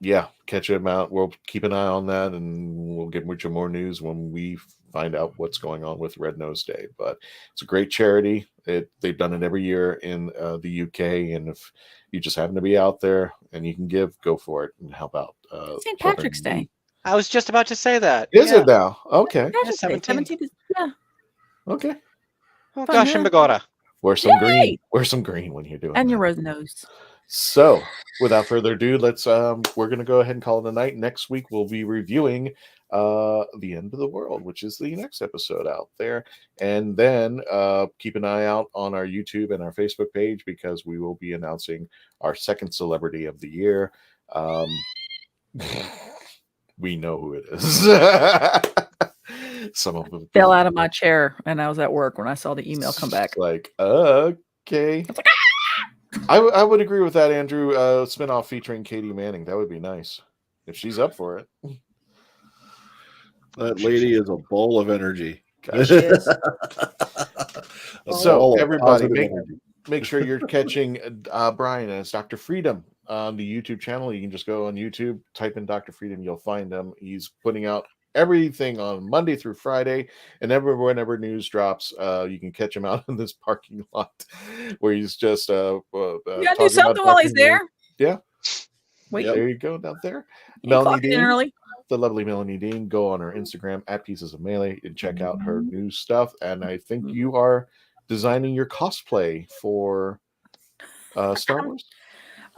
Yeah, catch him out. We'll keep an eye on that, and we'll get much more news when we find out what's going on with Red Nose Day. But it's a great charity. They've done it every year in the UK, and if you just happen to be out there and you can give, go for it and help out. St. Patrick's Day. I was just about to say that. Is it now? Okay. Patrick's Day, 17th. Yeah. Okay. Oh gosh, and Begora. Wear some green. Wear some green when you're doing and that. your rose nose. So, without further ado, let's we're going to go ahead and call it a night. Next week we'll be reviewing The End of the World, which is the next episode out there. And then keep an eye out on our YouTube and our Facebook page because we will be announcing our second celebrity of the year. We know who it is. Some of them fell out of my chair, and I was at work when I saw the email come back. Like, okay. I would agree with that, Andrew. Spinoff featuring Katie Manning. That would be nice if she's up for it. That lady is a bowl of energy. She is. So everybody, make sure you're catching Brian as Dr. Freedom on the YouTube channel. You can just go on YouTube, type in Dr. Freedom, you'll find him. He's putting out everything on Monday through Friday, and whenever news drops, you can catch him out in this parking lot where he's just you gotta do something while he's there. Yeah. Wait, there you go down there. Melanie Dean, early. The lovely Melanie Dean. Go on her Instagram at Pieces of Melee and check out her new stuff. And I think you are designing your cosplay for Star Wars.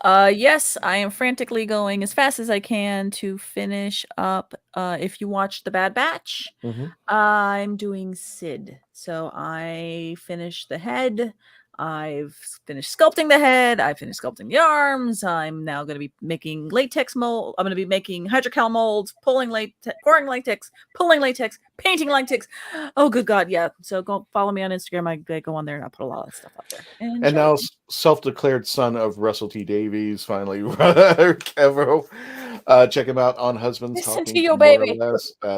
Yes, I am frantically going as fast as I can to finish up. If you watch The Bad Batch, I'm doing Sid. So I finished the head. I've finished sculpting the head. I finished sculpting the arms. I'm now going to be making latex mold. I'm going to be making hydrocal molds, pouring latex, pulling latex, painting latex. Oh, good God. Yeah. So go follow me on Instagram. I go on there and I put a lot of stuff up there. And now self-declared son of Russell T Davies, finally, Kevo. Check him out on Husbands Listen Talking to you, baby.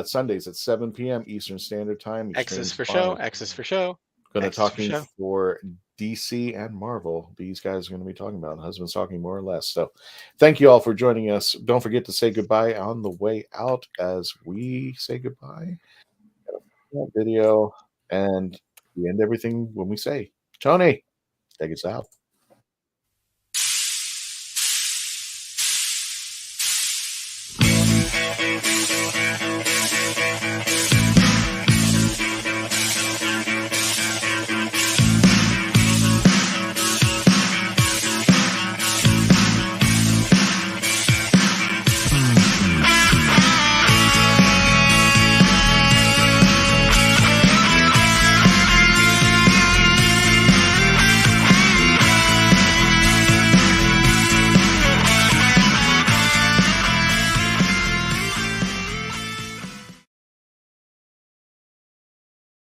Sundays at 7 p.m. Eastern Standard Time. X's for show. X's for show. Going to talking for DC and Marvel. These guys are going to be talking about Husbands Talking more or less. So thank you all for joining us. Don't forget to say goodbye on the way out as we say goodbye. Video, and we end everything when we say, Tony, take us out.